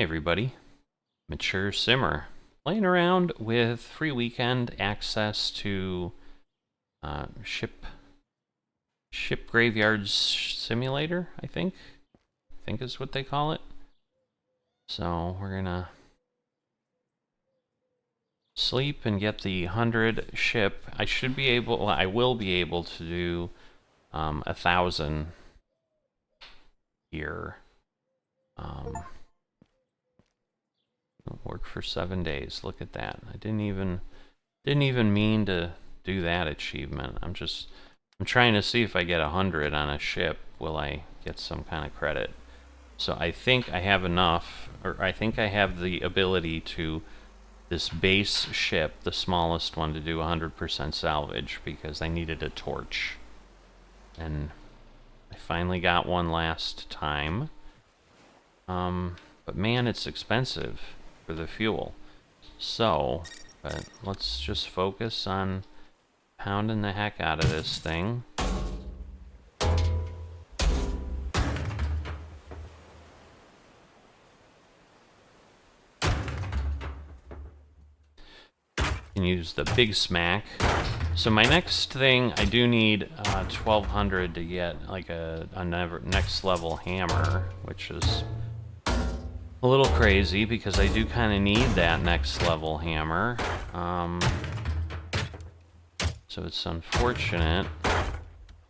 Hey everybody, Mature Simmer. Playing around with free weekend access to ship graveyards simulator, I think is what they call it. So we're gonna sleep and get the 100 ship. I will be able to do 1,000 here. Work for 7 days. Look at that. I didn't even mean to do that achievement. I'm trying to see if I get 100 on a ship, will I get some kind of credit? So I think I have enough, or I think I have the ability to this base ship, the smallest one, to do 100% salvage because I needed a torch. And I finally got one last time. But man, it's expensive for the fuel. So, but let's just focus on pounding the heck out of this thing. And use the big smack. So my next thing, I do need 1,200 to get like a next level hammer, which is a little crazy because I do kind of need that next level hammer. So it's unfortunate.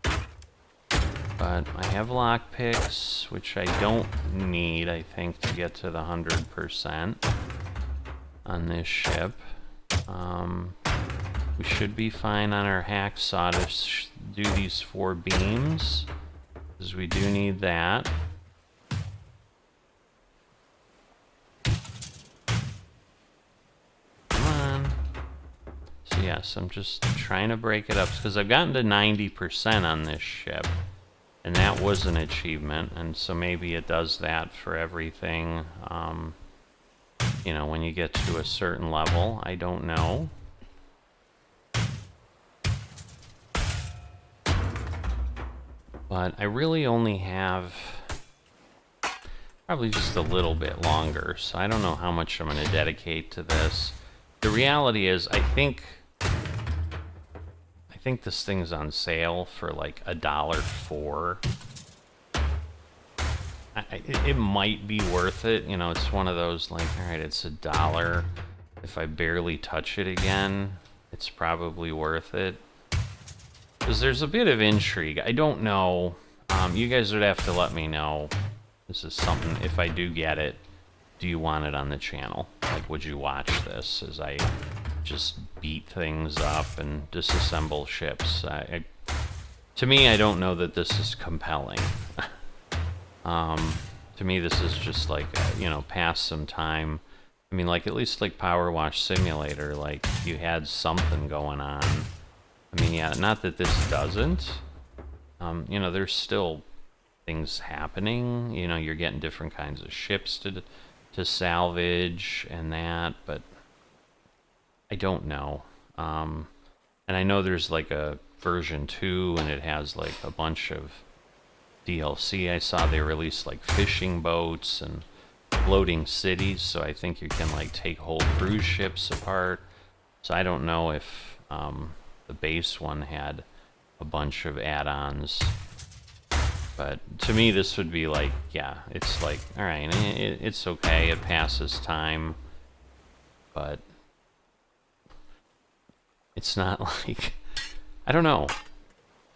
But I have lockpicks, which I don't need, I think, to get to the 100% on this ship. We should be fine on our hacksaw to do these 4 beams, because we do need that. Come on. So yes, I'm just trying to break it up, because I've gotten to 90% on this ship. And that was an achievement, and so maybe it does that for everything, you know, when you get to a certain level. I don't know. But I really only have probably just a little bit longer, so I don't know how much I'm going to dedicate to this. The reality is, I think this thing's on sale for like $1.04. It might be worth it. You know, it's one of those like, all right, it's $1. If I barely touch it again, it's probably worth it. Because there's a bit of intrigue. I don't know. You guys would have to let me know. This is something, if I do get it, do you want it on the channel? Like, would you watch this as I just beat things up and disassemble ships? To me, I don't know that this is compelling. To me, this is just like, you know, pass some time. I mean, like, at least like Power Wash Simulator, like, you had something going on. I mean, yeah, not that this doesn't. You know, there's still things happening. You know, you're getting different kinds of ships to salvage and that, but I don't know. And I know there's like a version 2 and it has like a bunch of DLC. I saw they released like fishing boats and floating cities, so I think you can like take whole cruise ships apart. So I don't know if the base one had a bunch of add-ons. But to me, this would be like, yeah, it's like, all right, it's okay, it passes time, but it's not like, I don't know.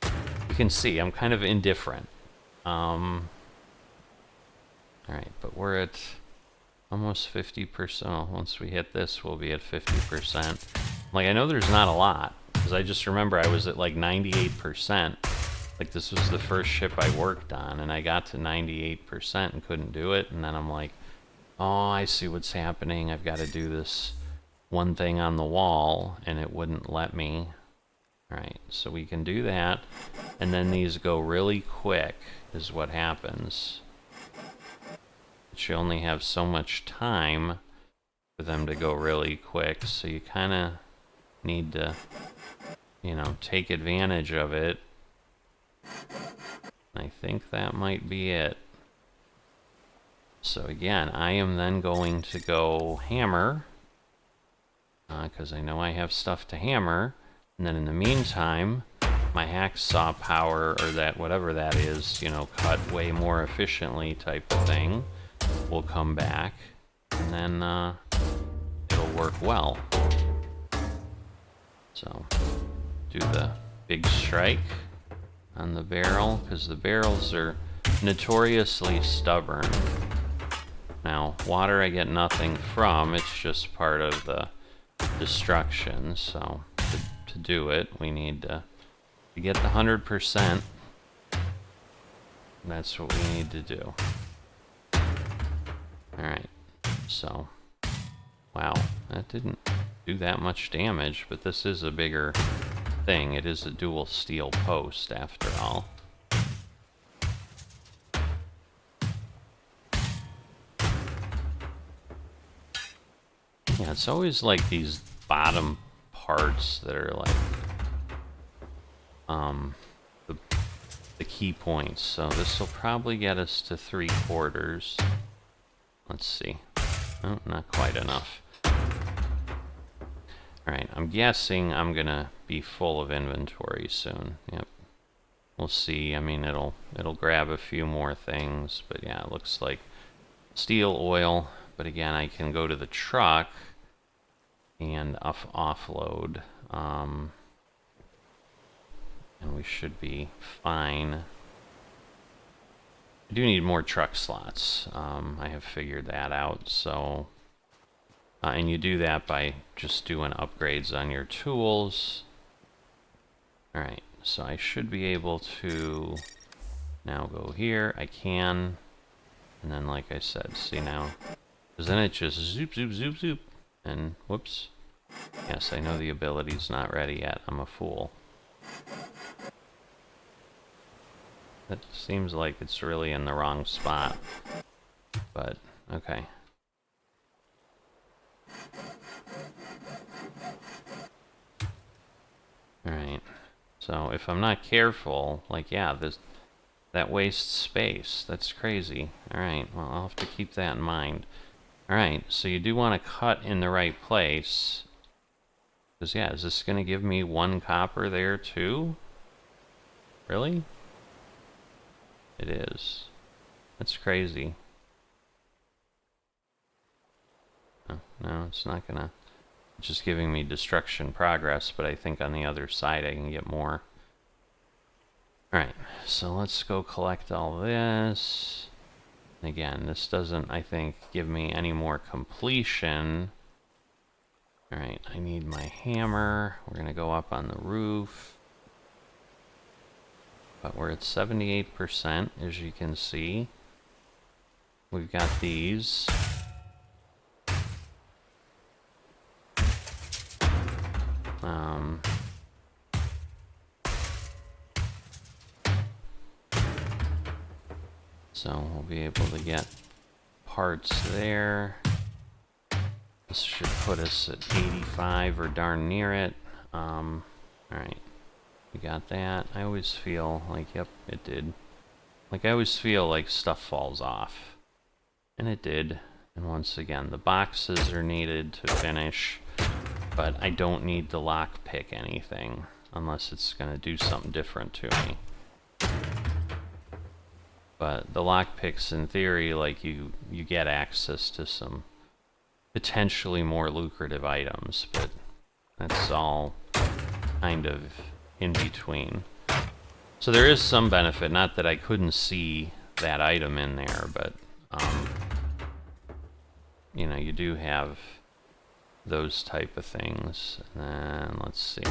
You can see I'm kind of indifferent. All right, but we're at almost 50%. Once we hit this, we'll be at 50%. Like, I know there's not a lot, because I just remember I was at like 98%. Like, this was the first ship I worked on, and I got to 98% and couldn't do it, and then I'm like, oh, I see what's happening. I've got to do this one thing on the wall, and it wouldn't let me. Alright, so we can do that, and then these go really quick, is what happens. But you only have so much time for them to go really quick, so you kind of need to, you know, take advantage of it. I think that might be it. So again, I am then going to go hammer, because I know I have stuff to hammer. And then in the meantime, my hacksaw power, or that whatever that is, you know, cut way more efficiently type of thing, will come back, and then it'll work well. So do the big strike on the barrel, because the barrels are notoriously stubborn. Now, water I get nothing from, it's just part of the destruction, so to do it, we need to get the 100%. That's what we need to do. Alright, so, wow, that didn't do that much damage, but this is a bigger thing. It is a dual steel post, after all. Yeah, it's always like these bottom parts that are like the key points. So this will probably get us to 3/4. Let's see. Oh, not quite enough. Alright, I'm guessing I'm gonna be full of inventory soon. Yep. We'll see. I mean, it'll grab a few more things, but yeah, it looks like steel, oil. But again, I can go to the truck and offload, and we should be fine. I do need more truck slots. I have figured that out. So, and you do that by just doing upgrades on your tools. All right, so I should be able to now go here. I can, and then like I said, see now, because then it just zoop, zoop, zoop, zoop. And, whoops. Yes, I know the ability's not ready yet. I'm a fool. That seems like it's really in the wrong spot. But, okay. Alright. So, if I'm not careful, like, yeah, that wastes space. That's crazy. Alright, well, I'll have to keep that in mind. Alright, so you do want to cut in the right place. Because, yeah, is this going to give me 1 copper there, too? Really? It is. That's crazy. Oh, no, it's not going to... It's just giving me destruction progress, but I think on the other side I can get more. Alright, so let's go collect all this. Again, this doesn't, I think, give me any more completion. Alright, I need my hammer. We're going to go up on the roof. But we're at 78%, as you can see. We've got these. So we'll be able to get parts there. This should put us at 85 or darn near it. Alright, we got that. I always feel like, yep, it did. Like, I always feel like stuff falls off. And it did. And once again, the boxes are needed to finish, but I don't need to lockpick anything unless it's going to do something different to me. But the lockpicks, in theory, like, you get access to some potentially more lucrative items, but that's all kind of in between. So there is some benefit, not that I couldn't see that item in there, but you know, you do have those type of things. And then let's see.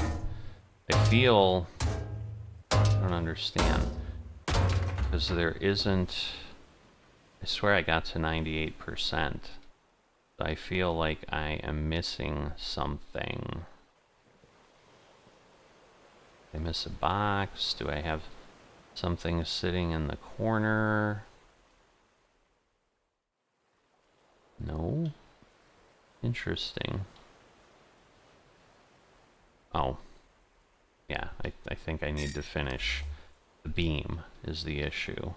I feel, I don't understand, because there isn't, I swear I got to 98%. I feel like I am missing something. Did I miss a box? Do I have something sitting in the corner? No? Interesting. Oh. Yeah, I think I need to finish the beam is the issue.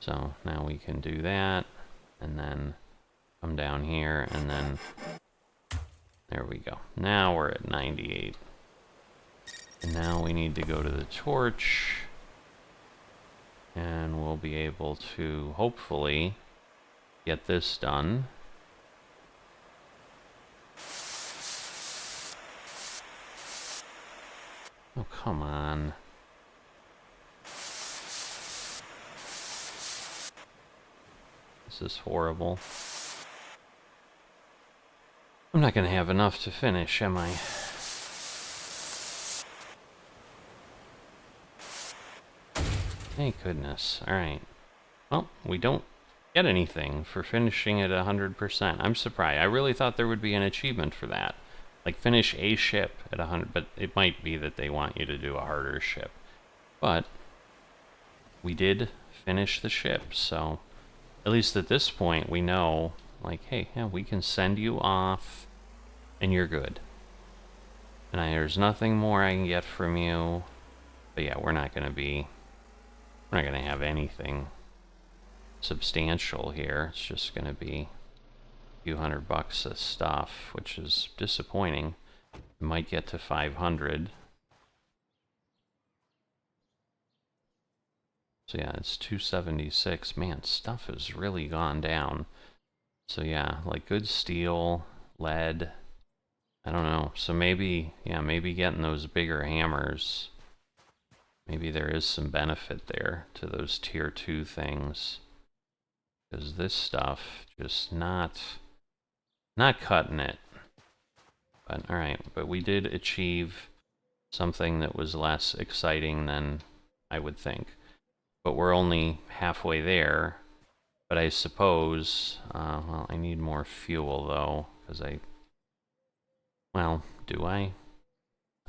So now we can do that. and then come down here, and then there we go. Now we're at 98. And now we need to go to the torch, and we'll be able to hopefully get this done. Oh, come on. This is horrible. I'm not going to have enough to finish, am I? Thank goodness. Alright. Well, we don't get anything for finishing at 100%. I'm surprised. I really thought there would be an achievement for that. Like, finish a ship at 100, but it might be that they want you to do a harder ship. But we did finish the ship, so at least at this point we know, like, hey, yeah, we can send you off and you're good. And there's nothing more I can get from you. But yeah, we're not gonna have anything substantial here. It's just gonna be a few $100 of stuff, which is disappointing. We might get to 500. So yeah, it's 276. Man, stuff has really gone down. So yeah, like good steel, lead, I don't know. So maybe, yeah, maybe getting those bigger hammers, maybe there is some benefit there to those tier 2 things. Because this stuff, just not cutting it. But alright, but we did achieve something that was less exciting than I would think. But we're only halfway there. But I suppose, well, I need more fuel though, because well, do I?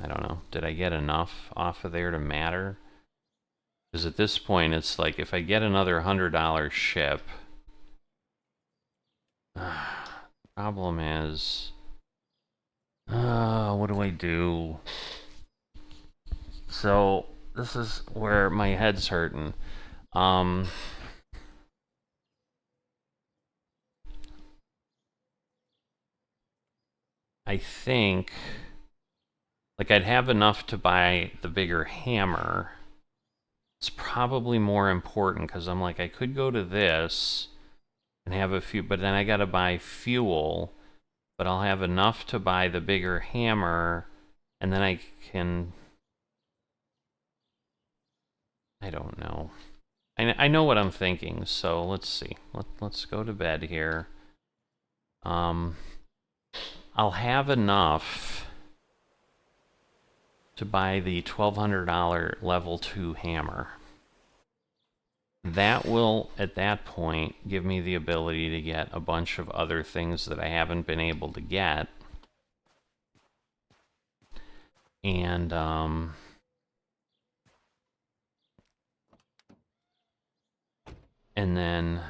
I don't know. Did I get enough off of there to matter? Because at this point, it's like, if I get another $100 ship, problem is, what do I do? So, this is where my head's hurting. I think, like, I'd have enough to buy the bigger hammer. It's probably more important, because I'm like, I could go to this and have a few, but then I gotta buy fuel, but I'll have enough to buy the bigger hammer, and then I can, I don't know. I know what I'm thinking, so let's see. Let's go to bed here. I'll have enough to buy the $1,200 level 2 hammer. That will, at that point, give me the ability to get a bunch of other things that I haven't been able to get. And, and then,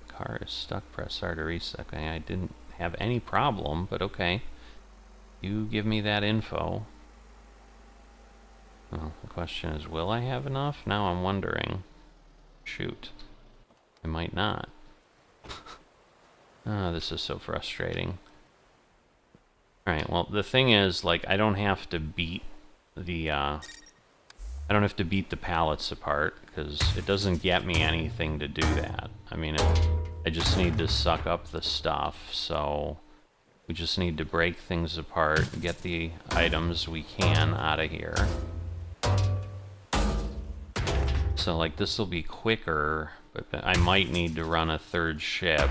car is stuck, press R to reset. Okay, I didn't have any problem, but okay. You give me that info. Well, the question is, will I have enough? Now I'm wondering. Shoot. I might not. Oh, this is so frustrating. Alright, well, the thing is, like, I don't have to beat the, I don't have to beat the pallets apart, because it doesn't get me anything to do that. I mean, I just need to suck up the stuff, so we just need to break things apart, get the items we can out of here. So, like, this will be quicker, but I might need to run a third ship,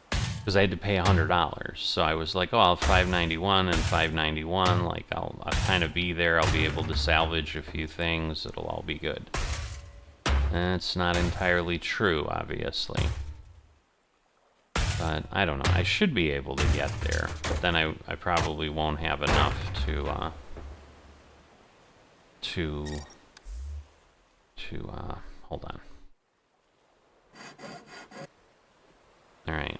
because I had to pay $100. So I was like, oh, I'll have $591 and $591, like, I'll kind of be there, I'll be able to salvage a few things, it'll all be good. And it's not entirely true, obviously. But, I don't know, I should be able to get there, but then I probably won't have enough to hold on. Alright,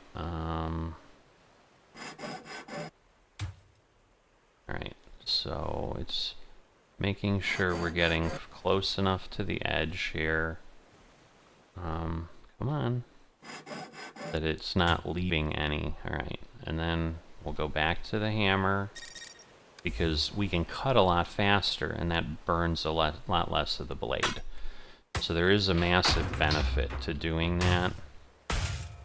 alright, so it's making sure we're getting close enough to the edge here. Come on. that it's not leaving any. Alright, and then we'll go back to the hammer, because we can cut a lot faster, and that burns a lot less of the blade. So there is a massive benefit to doing that. I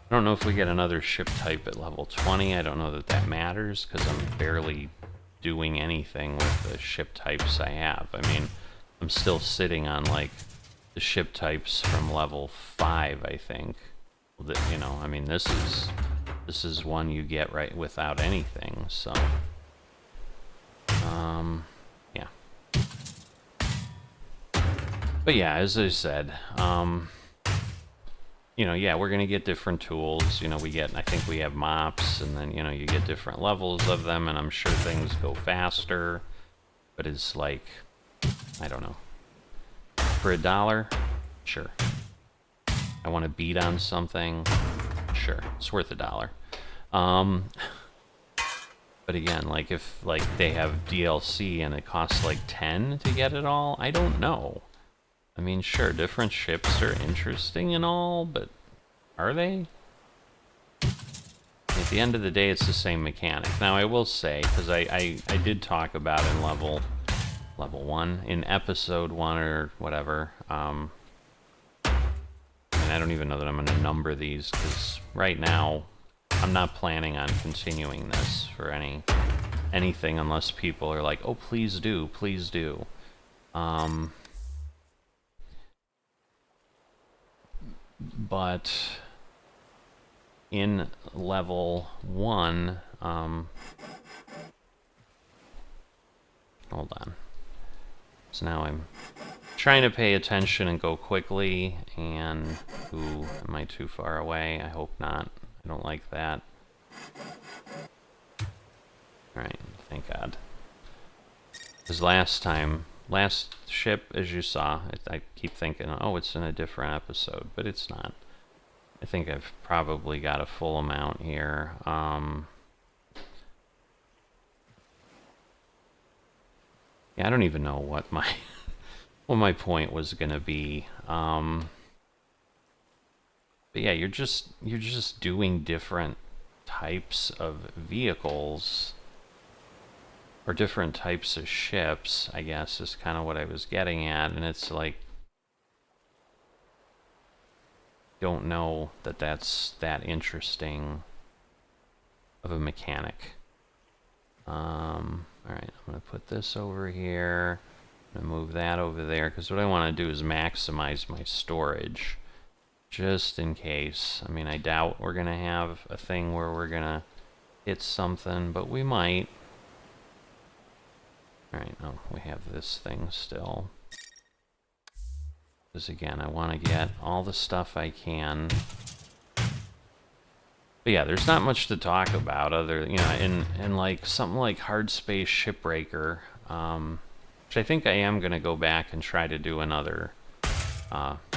don't know if we get another ship type at level 20. I don't know that that matters, because I'm barely doing anything with the ship types I have. I mean, I'm still sitting on, like, the ship types from level 5, I think. You know, I mean, this is one you get right without anything, so... yeah. But yeah, as I said, you know, yeah, we're gonna get different tools. You know, I think we have mops, and then, you know, you get different levels of them, and I'm sure things go faster. But it's like, I don't know. For $1, sure. I want to beat on something, sure, it's worth $1. But again, like, if like they have DLC and it costs like 10 to get it all, I don't know. I mean, sure, different ships are interesting and all, but are they? At the end of the day, it's the same mechanic. Now, I will say, because I did talk about in level 1, in episode 1 or whatever, and I don't even know that I'm going to number these, because right now, I'm not planning on continuing this for anything unless people are like, oh, please do, please do. But in level 1, hold on. So now I'm trying to pay attention and go quickly, and ooh, am I too far away? I hope not. I don't like that. Alright, thank God. Because last ship, as you saw, I keep thinking, oh, it's in a different episode, but it's not. I think I've probably got a full amount here. Yeah, I don't even know what my my point was gonna be. But yeah, you're just doing different types of vehicles, or different types of ships, I guess, is kind of what I was getting at. And it's like, don't know that that's that interesting of a mechanic. Alright, I'm going to put this over here. I'm going to move that over there, because what I want to do is maximize my storage. Just in case. I mean, I doubt we're going to have a thing where we're going to hit something, but we might. Alright, oh, we have this thing still. Because again, I want to get all the stuff I can. But yeah, there's not much to talk about other, you know, in like something like Hard Space Shipbreaker, which I think I am going to go back and try to do another,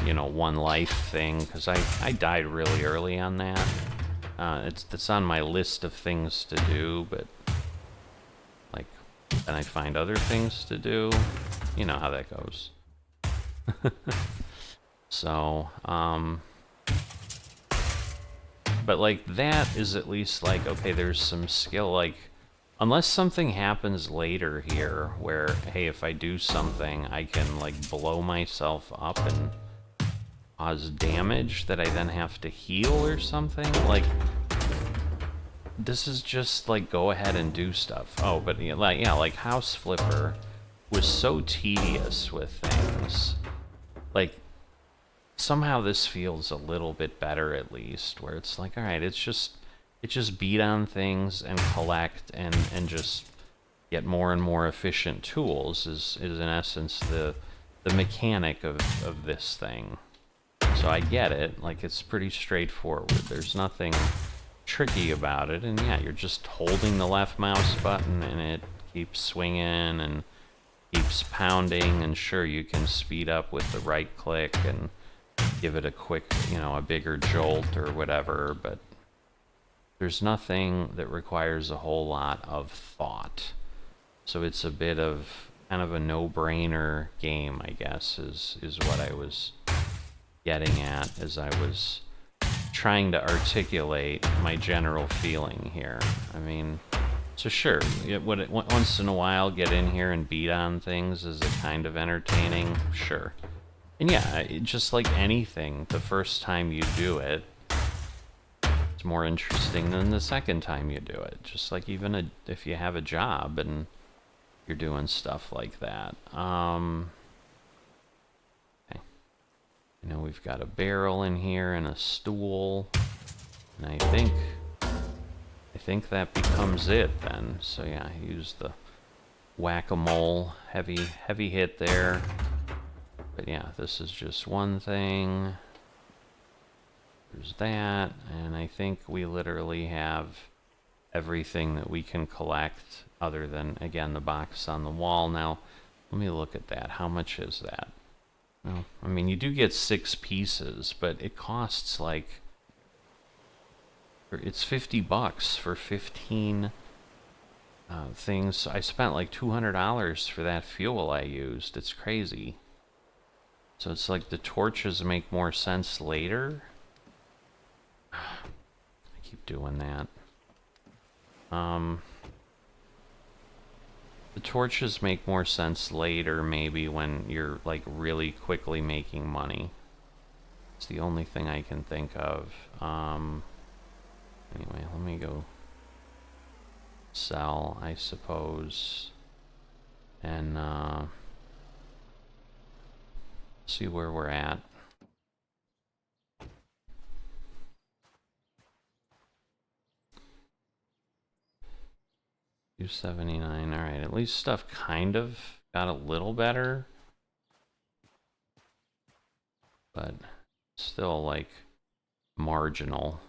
you know, one life thing, because I died really early on that. It's on my list of things to do, but like, then I find other things to do. You know how that goes. So, but like, that is at least like, okay, there's some skill, like, unless something happens later here where, hey, if I do something, I can like blow myself up and cause damage that I then have to heal or something. Like, this is just like, go ahead and do stuff. Oh, but yeah, like House Flipper was so tedious with things. Like, somehow this feels a little bit better, at least, where it's like, all right, it's just beat on things and collect and just get more and more efficient tools is in essence the mechanic of this thing. So I get it, like, it's pretty straightforward. There's nothing tricky about it, and yeah, you're just holding the left mouse button and it keeps swinging and keeps pounding, and sure, you can speed up with the right click and give it a quick, you know, a bigger jolt or whatever, but there's nothing that requires a whole lot of thought. So it's a bit of kind of a no-brainer game, I guess, is what I was getting at as I was trying to articulate my general feeling here. I mean, so sure, once in a while get in here and beat on things is a kind of entertaining, sure. And yeah, just like anything, the first time you do it, it's more interesting than the second time you do it. Just like even if you have a job and you're doing stuff like that. Okay. You know, we've got a barrel in here and a stool, and I think that becomes it then. So yeah, use the whack-a-mole, heavy hit there. But yeah, this is just one thing. There's that, and I think we literally have everything that we can collect other than, again, the box on the wall. Now, let me look at that. How much is that? Well, I mean, you do get 6 pieces, but it costs like... It's $50 for 15 things. I spent like $200 for that fuel I used. It's crazy. So it's like the torches make more sense later. I keep doing that. The torches make more sense later, maybe when you're like really quickly making money. It's the only thing I can think of. Anyway, let me go sell, I suppose, and see where we're at. $279. All right, at least stuff kind of got a little better, but still like marginal.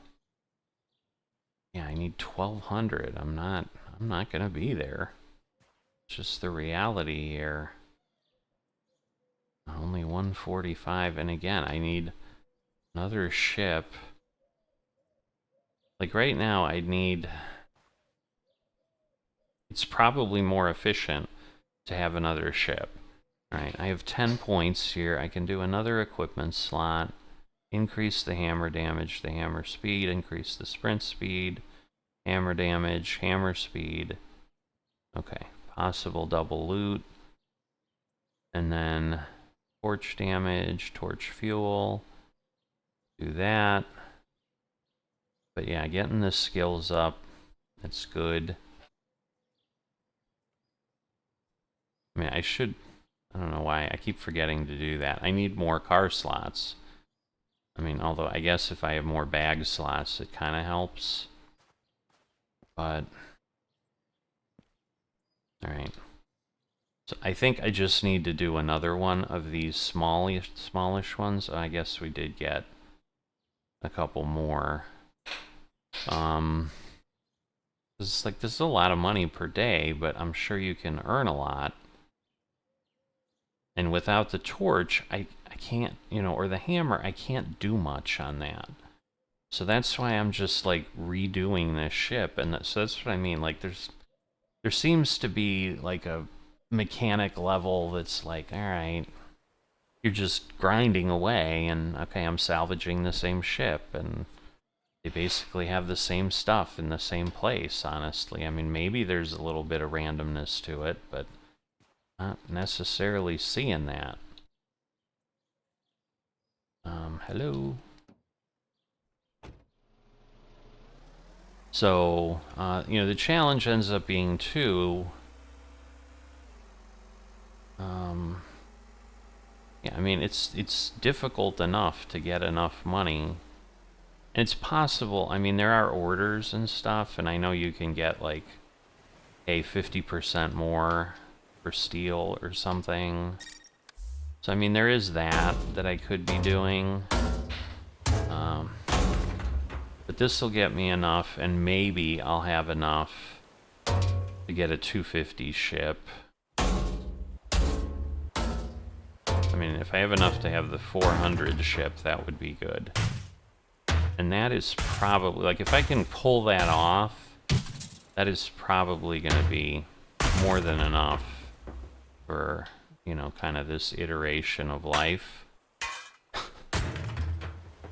Yeah, I need 1,200. I'm not gonna be there. It's just the reality here. Only 145, and again, I need another ship. Like right now, I need... It's probably more efficient to have another ship. Alright, I have 10 points here. I can do another equipment slot. Increase the hammer damage, the hammer speed, increase the sprint speed, hammer damage, hammer speed. Okay, possible double loot. And then torch damage, torch fuel. Do that. But yeah, getting the skills up, that's good. I mean, I don't know why I keep forgetting to do that. I need more car slots. I mean, although I guess if I have more bag slots, it kind of helps. But, alright. So I think I just need to do another one of these smallish ones. I guess we did get a couple more. It's like, this is a lot of money per day, but I'm sure you can earn a lot. And without the torch, I can't, you know, or the hammer, I can't do much on that. So that's why I'm just like redoing this ship, and so that's what I mean. Like there seems to be like a mechanic level that's like, all right, you're just grinding away, and okay, I'm salvaging the same ship, and they basically have the same stuff in the same place. Honestly, I mean, maybe there's a little bit of randomness to it, but not necessarily seeing that. Hello. So, you know, the challenge ends up being too... yeah, I mean, it's difficult enough to get enough money. And it's possible, I mean, there are orders and stuff, and I know you can get, like, a 50% more for steel or something. So, I mean, there is that I could be doing. But this will get me enough, and maybe I'll have enough to get a 250 ship. I mean, if I have enough to have the 400 ship, that would be good. And that is probably, like, if I can pull that off, that is probably going to be more than enough for, you know, kind of this iteration of life.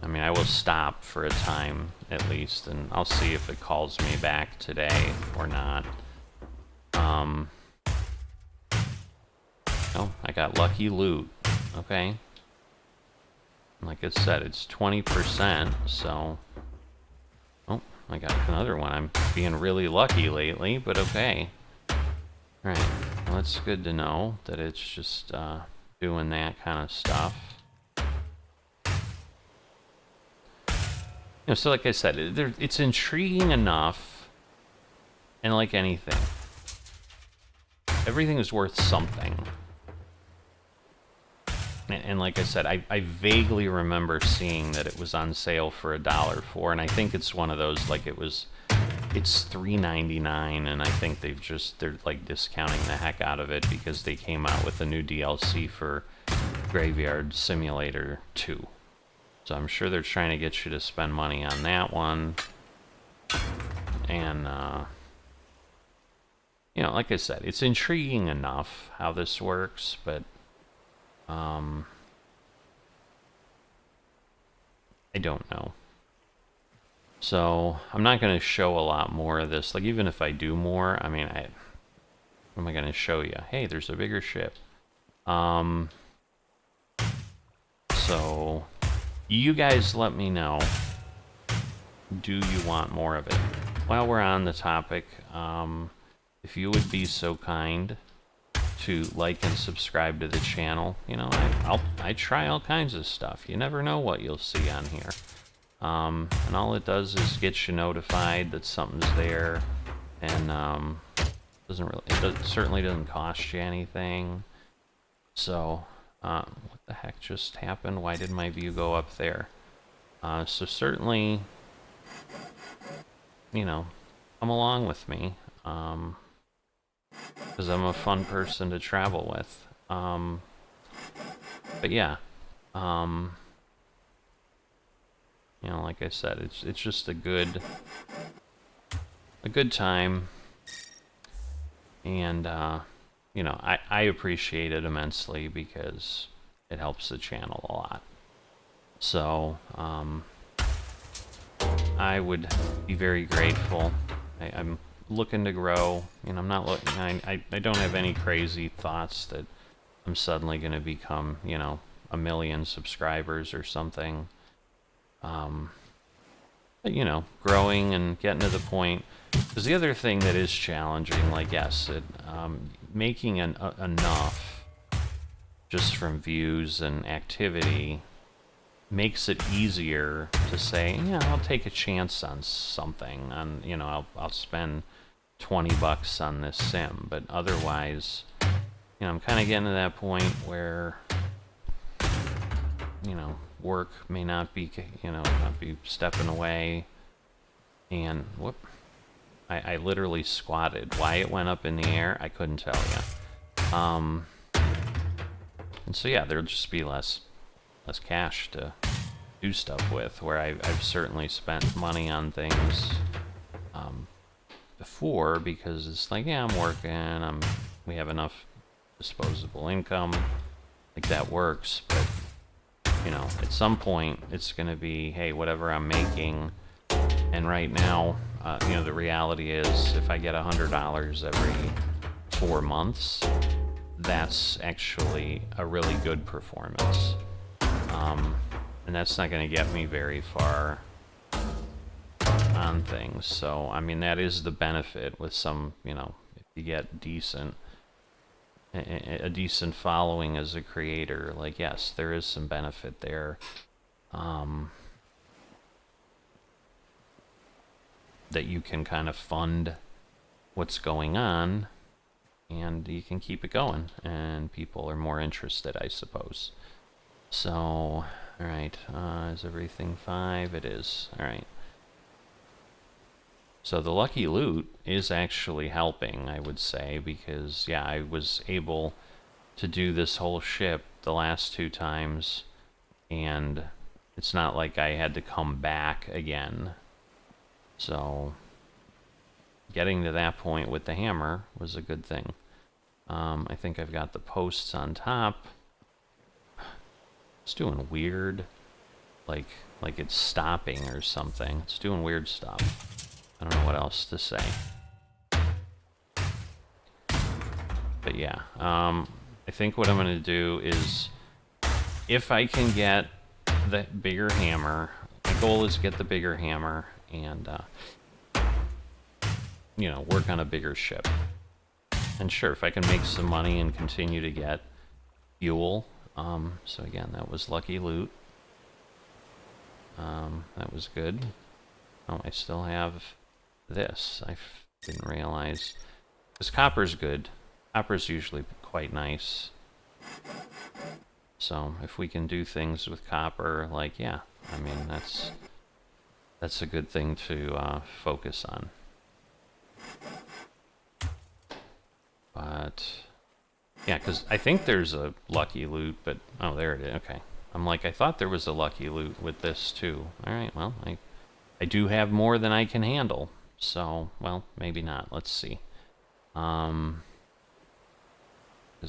I mean, I will stop for a time at least, and I'll see if it calls me back today or not. Oh, I got lucky loot. Okay. Like I said, it's 20%, so... Oh, I got another one. I'm being really lucky lately, but okay. Alright, well, it's good to know that it's just doing that kind of stuff. You know, so like I said, it's intriguing enough, and like anything, everything is worth something. And like I said, I vaguely remember seeing that it was on sale for $1.04, and I think it's one of those, like it's $3.99, and I think they're like discounting the heck out of it because they came out with a new DLC for Graveyard Simulator 2. So I'm sure they're trying to get you to spend money on that one. And, you know, like I said, it's intriguing enough how this works, but, I don't know. So, I'm not going to show a lot more of this. Like, even if I do more, I mean, what am I going to show you? Hey, there's a bigger ship. So... You guys let me know, do you want more of it? While we're on the topic, if you would be so kind to like and subscribe to the channel, you know, I try all kinds of stuff. You never know what you'll see on here. And all it does is get you notified that something's there, and it certainly doesn't cost you anything. So... what the heck just happened? Why did my view go up there? So certainly, you know, come along with me, because I'm a fun person to travel with. But yeah, you know, like I said, it's just a good time, and you know, I appreciate it immensely because it helps the channel a lot. So, I would be very grateful. I'm looking to grow. You know, I'm not looking, I don't have any crazy thoughts that I'm suddenly going to become, you know, 1 million subscribers or something. But, you know, growing and getting to the point. Because the other thing that is challenging, like, yes, making enough just from views and activity makes it easier to say, yeah, I'll take a chance on something, you know, I'll spend $20 on this sim, but otherwise, you know, I'm kind of getting to that point where, you know, work may not be, you know, not be stepping away, and whoop, I literally squatted. Why it went up in the air, I couldn't tell you. And so yeah, there'll just be less cash to do stuff with, where I've certainly spent money on things before, because it's like, yeah, I'm working, we have enough disposable income, like that works, but you know, at some point it's gonna be, hey, whatever I'm making. And right now, you know, the reality is, if I get $100 every 4 months, that's actually a really good performance. And that's not going to get me very far on things. So, I mean, that is the benefit with some, you know, if you get a decent following as a creator, like, yes, there is some benefit there. That you can kind of fund what's going on, and you can keep it going, and people are more interested, I suppose. So, alright, is everything 5? It is. Alright. So the lucky loot is actually helping, I would say, because, yeah, I was able to do this whole ship the last 2 times, and it's not like I had to come back again. So, getting to that point with the hammer was a good thing. I think I've got the posts on top. It's doing weird like it's stopping or something. It's doing weird stuff. I don't know what else to say. But yeah, I think what I'm gonna do is, if I can get the bigger hammer, my goal is get the bigger hammer and you know, work on a bigger ship. And sure, if I can make some money and continue to get fuel. So again, that was lucky loot. That was good. Oh, I still have this. I didn't realize. This copper's good. Copper's usually quite nice. So if we can do things with copper, like, yeah, I mean, that's a good thing to focus on. But yeah, because I think there's a lucky loot, but oh, there it is. Okay, I'm like, I thought there was a lucky loot with this too. All right, well, I do have more than I can handle, so well, maybe not. Let's see. Because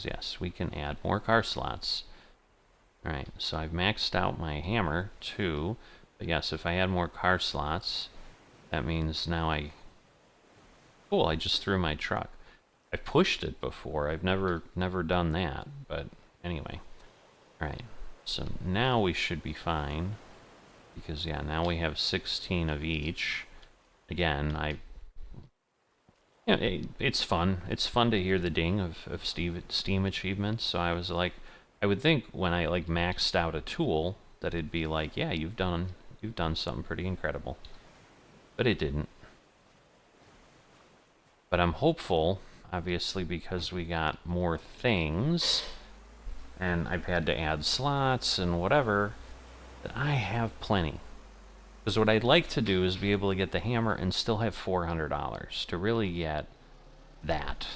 yes, we can add more car slots. All right, so I've maxed out my hammer too. But yes, if I add more car slots, that means now cool, I just threw my truck. I've pushed it before. I've never done that, but anyway. All right, so now we should be fine. Because yeah, now we have 16 of each. Again, you know, it's fun. It's fun to hear the ding of Steam achievements. So I was like, I would think when I like maxed out a tool that it'd be like, yeah, you've done something pretty incredible. But it didn't. But I'm hopeful, obviously, because we got more things, and I've had to add slots and whatever, that I have plenty. Because what I'd like to do is be able to get the hammer and still have $400 to really get that.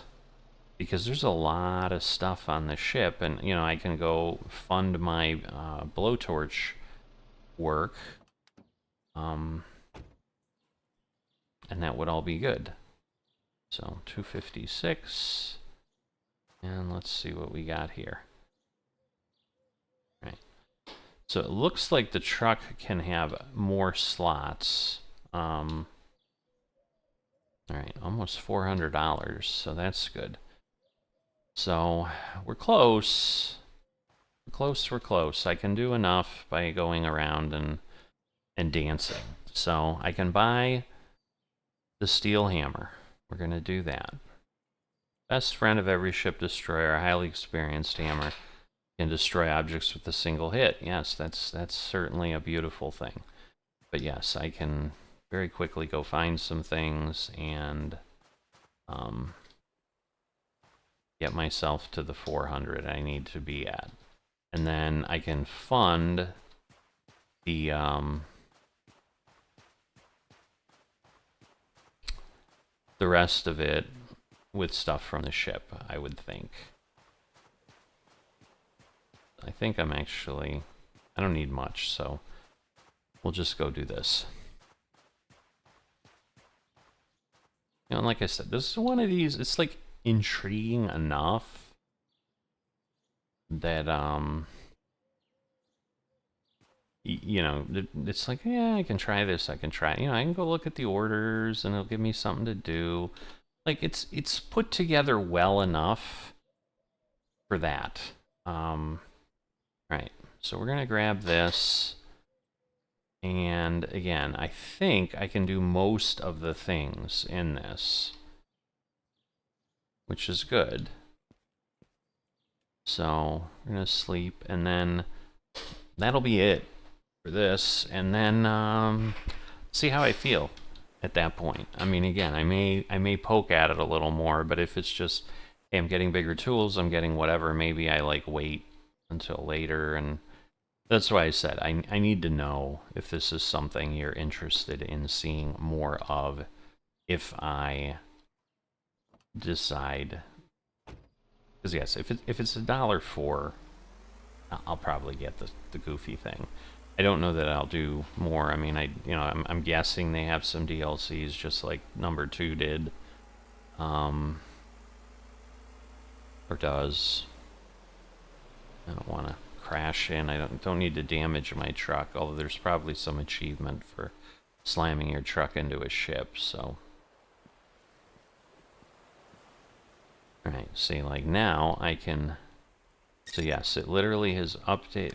Because there's a lot of stuff on the ship, and, you know, I can go fund my blowtorch work, and that would all be good. So 256, and let's see what we got here. All right. So it looks like the truck can have more slots. All right, almost $400, so that's good. So we're close. We're close. I can do enough by going around and dancing. So I can buy the steel hammer. We're gonna do that. Best friend of every ship destroyer, a highly experienced hammer, can destroy objects with a single hit. Yes, that's certainly a beautiful thing. But yes, I can very quickly go find some things and get myself to the 400 I need to be at. And then I can fund the rest of it with stuff from the ship, I would think. I think I'm actually, I don't need much, so we'll just go do this. You know, and like I said, this is one of these, it's like intriguing enough that, you know, it's like, yeah, I can try this, I can try, you know, I can go look at the orders and it'll give me something to do. Like, it's put together well enough for that. Right, so we're gonna grab this, and again, I think I can do most of the things in this, which is good. So we're gonna sleep, and then that'll be it for this, and then see how I feel at that point. I mean, again, I may poke at it a little more, but if it's just, hey, I'm getting bigger tools, I'm getting whatever, maybe I like wait until later. And that's why I said I need to know if this is something you're interested in seeing more of, if I decide. Because yes, if it's $1 I'll probably get the goofy thing. I don't know that I'll do more. I mean, I'm guessing they have some DLCs just like number 2 did, or does. I don't want to crash in. I don't need to damage my truck, although there's probably some achievement for slamming your truck into a ship, so. Alright, see, like now I can... So yes, it literally has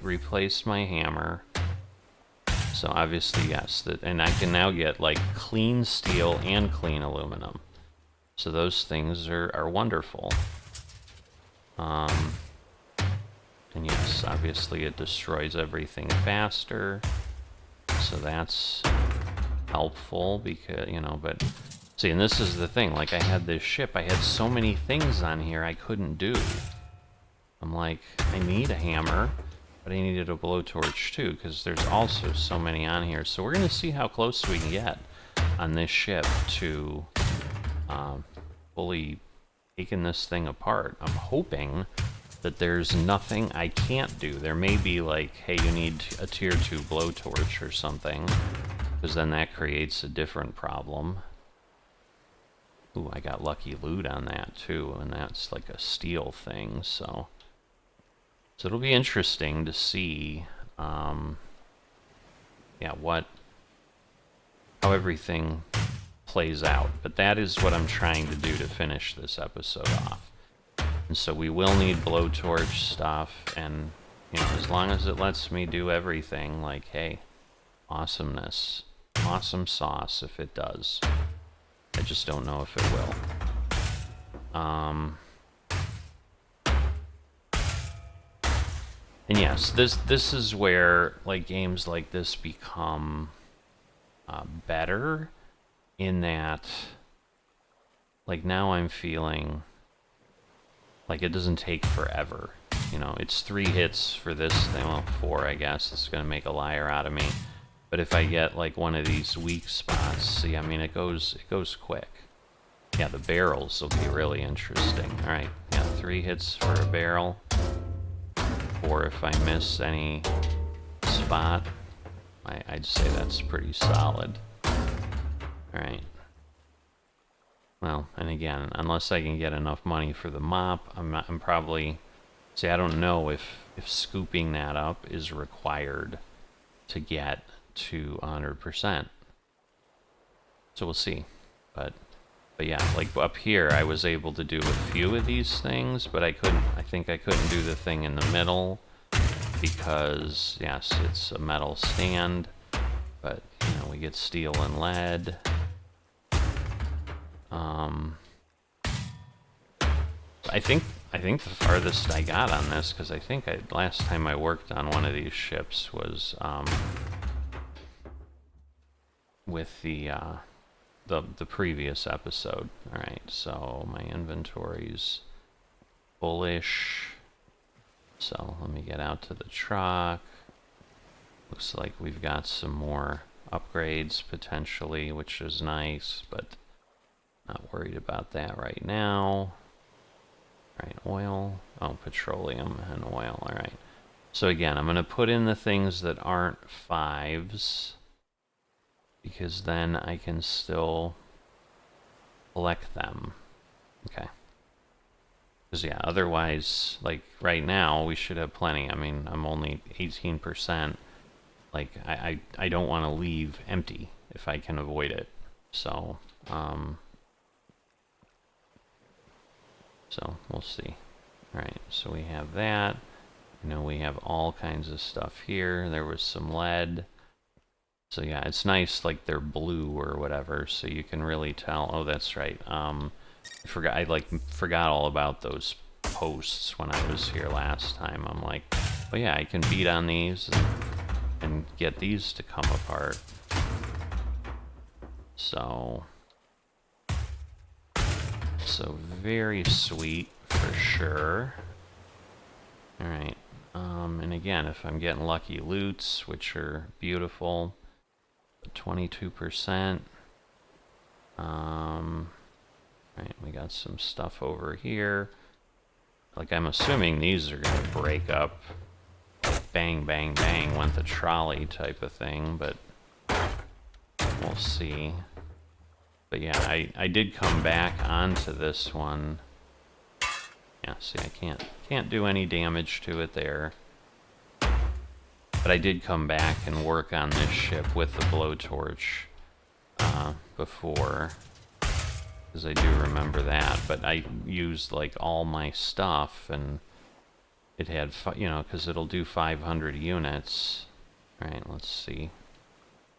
replaced my hammer. So obviously, yes, and I can now get like clean steel and clean aluminum. So those things are wonderful. And yes, obviously it destroys everything faster. So that's helpful because, you know, but see, and this is the thing, like I had this ship, I had so many things on here I couldn't do. I'm like, I need a hammer, but I needed a blowtorch too, because there's also so many on here. So we're going to see how close we can get on this ship to fully taking this thing apart. I'm hoping that there's nothing I can't do. There may be like, hey, you need a tier 2 blowtorch or something, because then that creates a different problem. Ooh, I got lucky loot on that too, and that's like a steel thing, so it'll be interesting to see, yeah, how everything plays out. But that is what I'm trying to do to finish this episode off. And so we will need blowtorch stuff, and, you know, as long as it lets me do everything, like, hey, awesomeness, awesome sauce if it does. I just don't know if it will. And yes, this is where like games like this become better, in that like now I'm feeling like it doesn't take forever. You know, it's 3 hits for this thing, well 4 I guess, it's gonna make a liar out of me. But if I get like one of these weak spots, see, I mean it goes quick. Yeah, the barrels will be really interesting. Alright, yeah, 3 hits for a barrel. 4 if I miss any spot. I'd say that's pretty solid. Alright. Well, and again, unless I can get enough money for the mop, I'm probably... See, I don't know if scooping that up is required to get to 100%. So we'll see. But yeah, like up here, I was able to do a few of these things, but I think I couldn't do the thing in the middle because, yes, it's a metal stand, but, you know, we get steel and lead. I think the farthest I got on this, because I think last time I worked on one of these ships was with the previous episode. Alright, so my inventory's bullish. So let me get out to the truck. Looks like we've got some more upgrades potentially, which is nice, but not worried about that right now. Alright, oil. Oh, petroleum and oil. Alright. So again, I'm going to put in the things that aren't 5s, because then I can still collect them. Okay. Because, yeah, otherwise, like, right now, we should have plenty. I mean, I'm only 18%. Like, I don't want to leave empty if I can avoid it. So, so we'll see. Alright, so we have that. You know, we have all kinds of stuff here. There was some lead. So yeah, it's nice, like they're blue or whatever, so you can really tell. Oh, that's right. I forgot all about those posts when I was here last time. I'm like, oh yeah, I can beat on these and get these to come apart. So very sweet for sure. All right. And again, if I'm getting lucky loots, which are beautiful. 22%. Right, we got some stuff over here. Like, I'm assuming these are gonna break up. Bang, bang, bang, went the trolley type of thing, but we'll see. But yeah, I did come back onto this one. Yeah, see, I can't do any damage to it there. But I did come back and work on this ship with the blowtorch before, because I do remember that. But I used like all my stuff, and it had, you know, because it'll do 500 units. All right, let's see.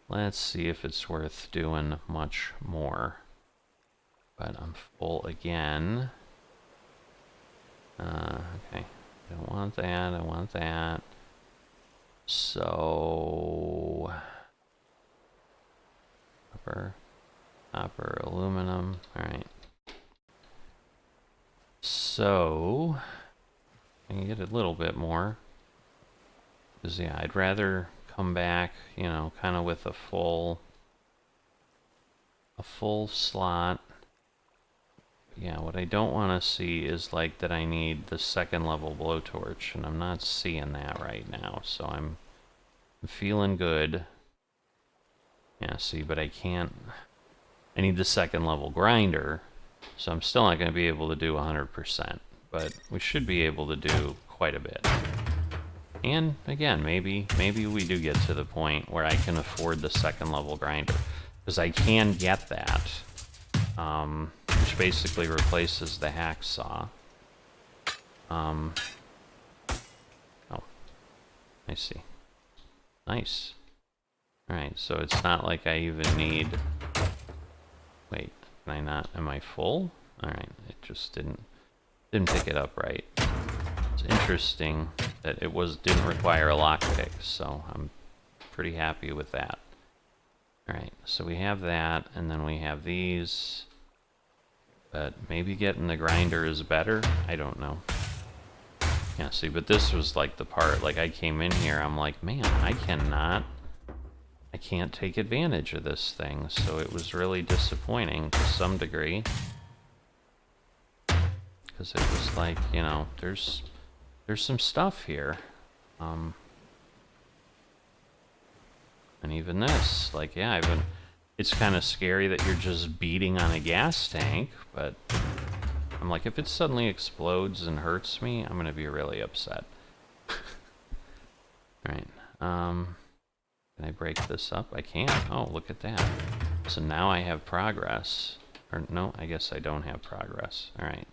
Let's see if it's worth doing much more. But I'm full again. Okay. I don't want that. I want that. So... Copper, aluminum. Alright. So... I can get a little bit more. Because, yeah, I'd rather come back, you know, kind of with a full slot. Yeah, what I don't want to see is like that I need the second level blowtorch, and I'm not seeing that right now, so I'm feeling good. Yeah, see, but I can't. I need the second level grinder, so I'm still not going to be able to do 100%, but we should be able to do quite a bit. And again, maybe we do get to the point where I can afford the second level grinder, because I can get that. Which basically replaces the hacksaw. Oh, I see. Nice. Alright, so it's not like I even need... Wait, can I not... Am I full? Alright, it just didn't pick it up right. It's interesting that it didn't require a lockpick, so I'm pretty happy with that. Alright, so we have that, and then we have these... But maybe getting the grinder is better? I don't know. Yeah, see, but this was like the part, like I came in here, I'm like, man, I can't take advantage of this thing, so it was really disappointing to some degree. Because it was like, you know, there's some stuff here. And even this, like, yeah, it's kind of scary that you're just beating on a gas tank, but I'm like, if it suddenly explodes and hurts me, I'm going to be really upset. Alright, can I break this up? I can. Oh, look at that. So now I have progress. Or, no, I guess I don't have progress. Alright.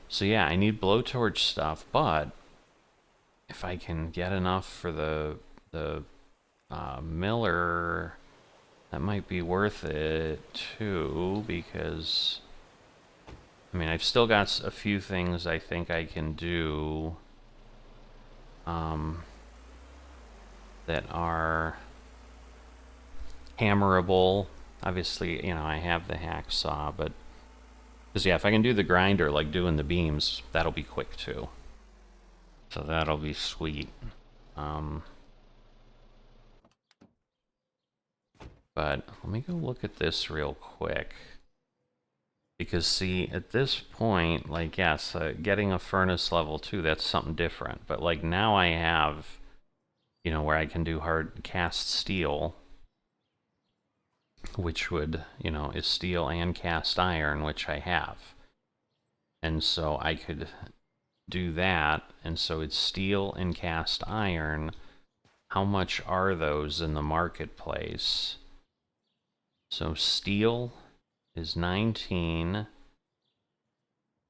So yeah, I need blowtorch stuff, but... if I can get enough for the miller, that might be worth it too, because I mean, I've still got a few things I think I can do that are hammerable. Obviously, you know, I have the hacksaw, but because yeah, if I can do the grinder like doing the beams, that'll be quick too. So that'll be sweet. But let me go look at this real quick. Because see, at this point, like, yes, getting a furnace level 2, that's something different. But like now I have, you know, where I can do hard cast steel, which would, you know, is steel and cast iron, which I have. And so I could do that, and so it's steel and cast iron. How much are those in the marketplace? So steel is 19,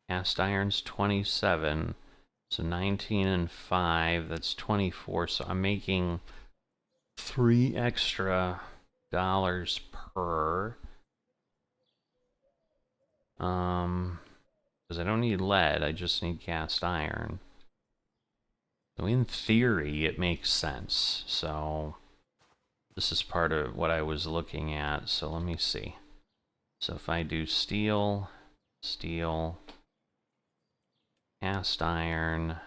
cast iron's 27, so 19 and 5, that's 24, so I'm making $3 extra per. Because I don't need lead, I just need cast iron. So in theory, it makes sense. So this is part of what I was looking at. So let me see. So if I do steel, cast iron,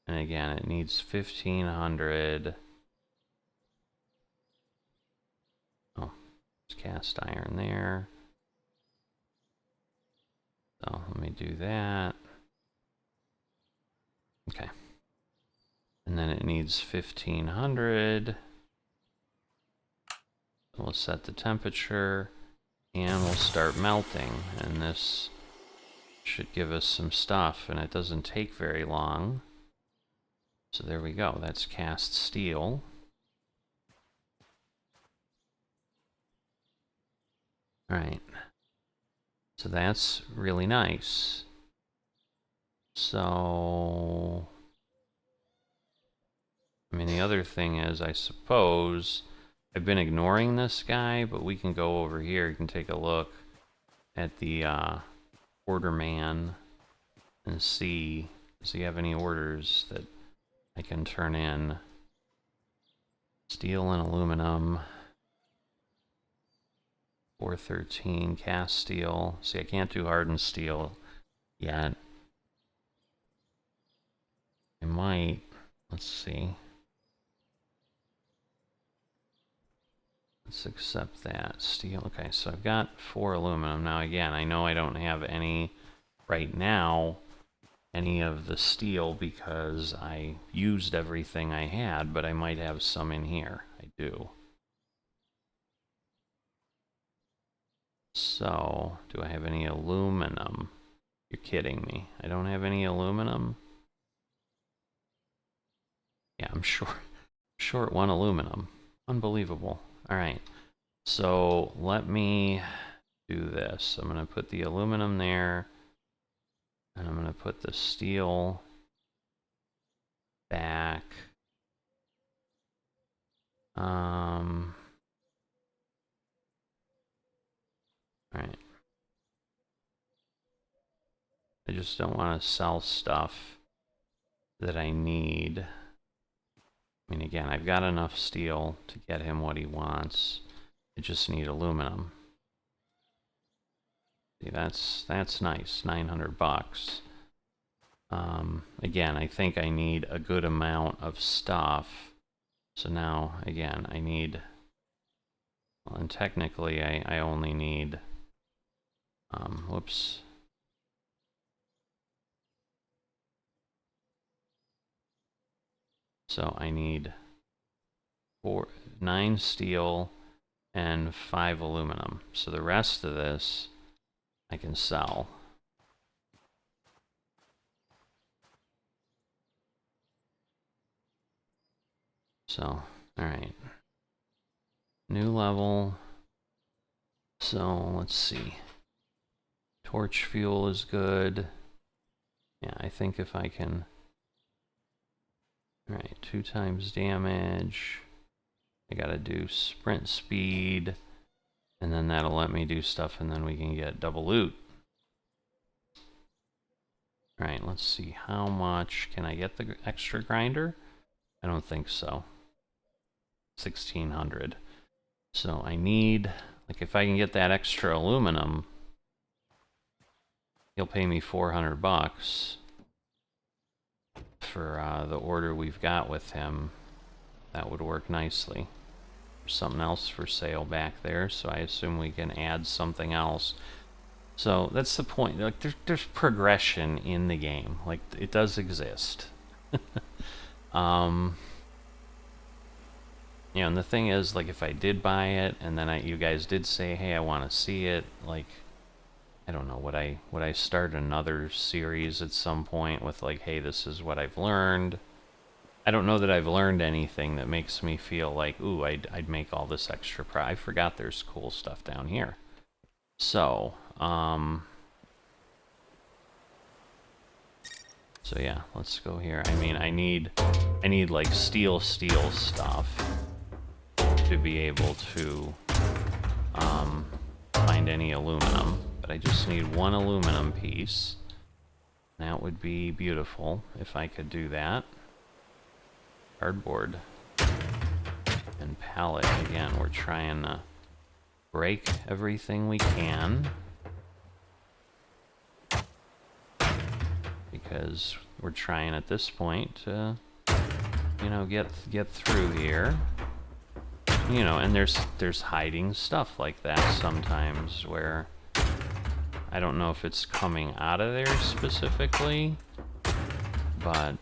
and again, it needs 1500. Oh, there's cast iron there. So let me do that. Okay. And then it needs 1500. We'll set the temperature. And we'll start melting, and this should give us some stuff, and it doesn't take very long. So there we go, that's cast steel. Alright. So that's really nice. So, I mean, the other thing is, I suppose, I've been ignoring this guy, but we can go over here. You can take a look at the order man and see, does he have any orders that I can turn in? Steel and aluminum. 413, cast steel. See, I can't do hardened steel yet. I might. Let's see. Let's accept that. Steel. Okay, so I've got 4 aluminum. Now, again, I know I don't have any right now, any of the steel, because I used everything I had, but I might have some in here. I do. So, do I have any aluminum? You're kidding me. I don't have any aluminum? Yeah, I'm short 1 aluminum. Unbelievable. Alright, so let me do this. I'm going to put the aluminum there, and I'm going to put the steel back. Alright. I just don't want to sell stuff that I need. I mean, again, I've got enough steel to get him what he wants. I just need aluminum. See, that's nice, 900 bucks. Again, I think I need a good amount of stuff. So now, again, I need, well, and technically I only need, whoops. So I need 9 steel and 5 aluminum. So the rest of this I can sell. So, alright. New level. So, let's see. Torch fuel is good. Yeah, I think if I can... Alright, 2 times damage. I gotta do sprint speed. And then that'll let me do stuff, and then we can get double loot. Alright, let's see. How much can I get the extra grinder? I don't think so. 1,600. So I need, like, if I can get that extra aluminum, he'll pay me 400 bucks for the order we've got with him. That would work nicely. There's something else for sale back there, so I assume we can add something else. So that's the point. Like, there's progression in the game. Like, it does exist. You know, and the thing is, like, if I did buy it, and then you guys did say, hey, I want to see it, like, I don't know, would I start another series at some point with, like, hey, this is what I've learned? I don't know that I've learned anything that makes me feel like, ooh, I'd make all this extra I forgot there's cool stuff down here. So, so yeah, let's go here. I mean, I need like steel stuff to be able to find any aluminum, but I just need 1 aluminum piece. That would be beautiful if I could do that. Cardboard and pallet. Again, we're trying to break everything we can, because we're trying at this point to, you know, get through here. You know, and there's hiding stuff like that sometimes where I don't know if it's coming out of there specifically, but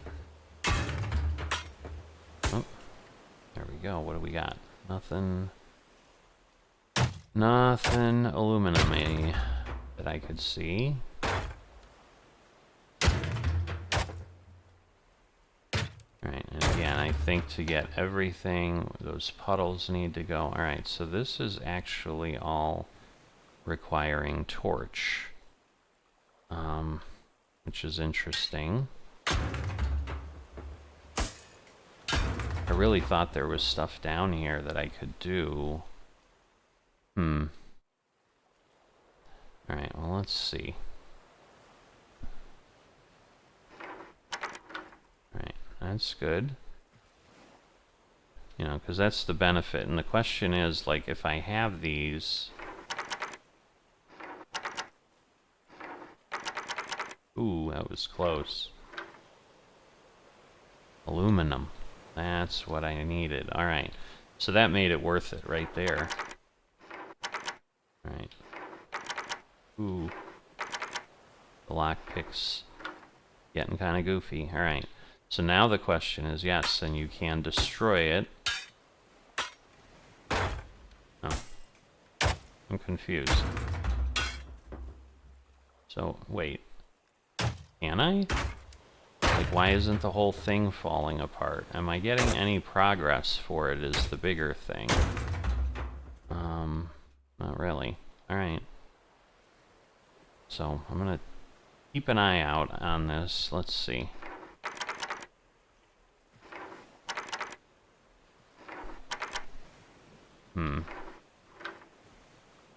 oh, there we go. What do we got? Nothing. Nothing aluminum-y that I could see. Alright, and again, I think to get everything, those puddles need to go. Alright, so this is actually all requiring torch. Which is interesting. I really thought there was stuff down here that I could do. Alright, well, let's see. Alright, that's good. You know, because that's the benefit. And the question is, like, if I have these... Ooh, that was close. Aluminum. That's what I needed. Alright, so that made it worth it right there. Alright. Ooh. The lockpick's getting kind of goofy. Alright, so now the question is, yes, and you can destroy it. Oh. I'm confused. So, wait. Can I? Like, why isn't the whole thing falling apart? Am I getting any progress for it is the bigger thing. Not really. Alright. So, I'm gonna keep an eye out on this. Let's see.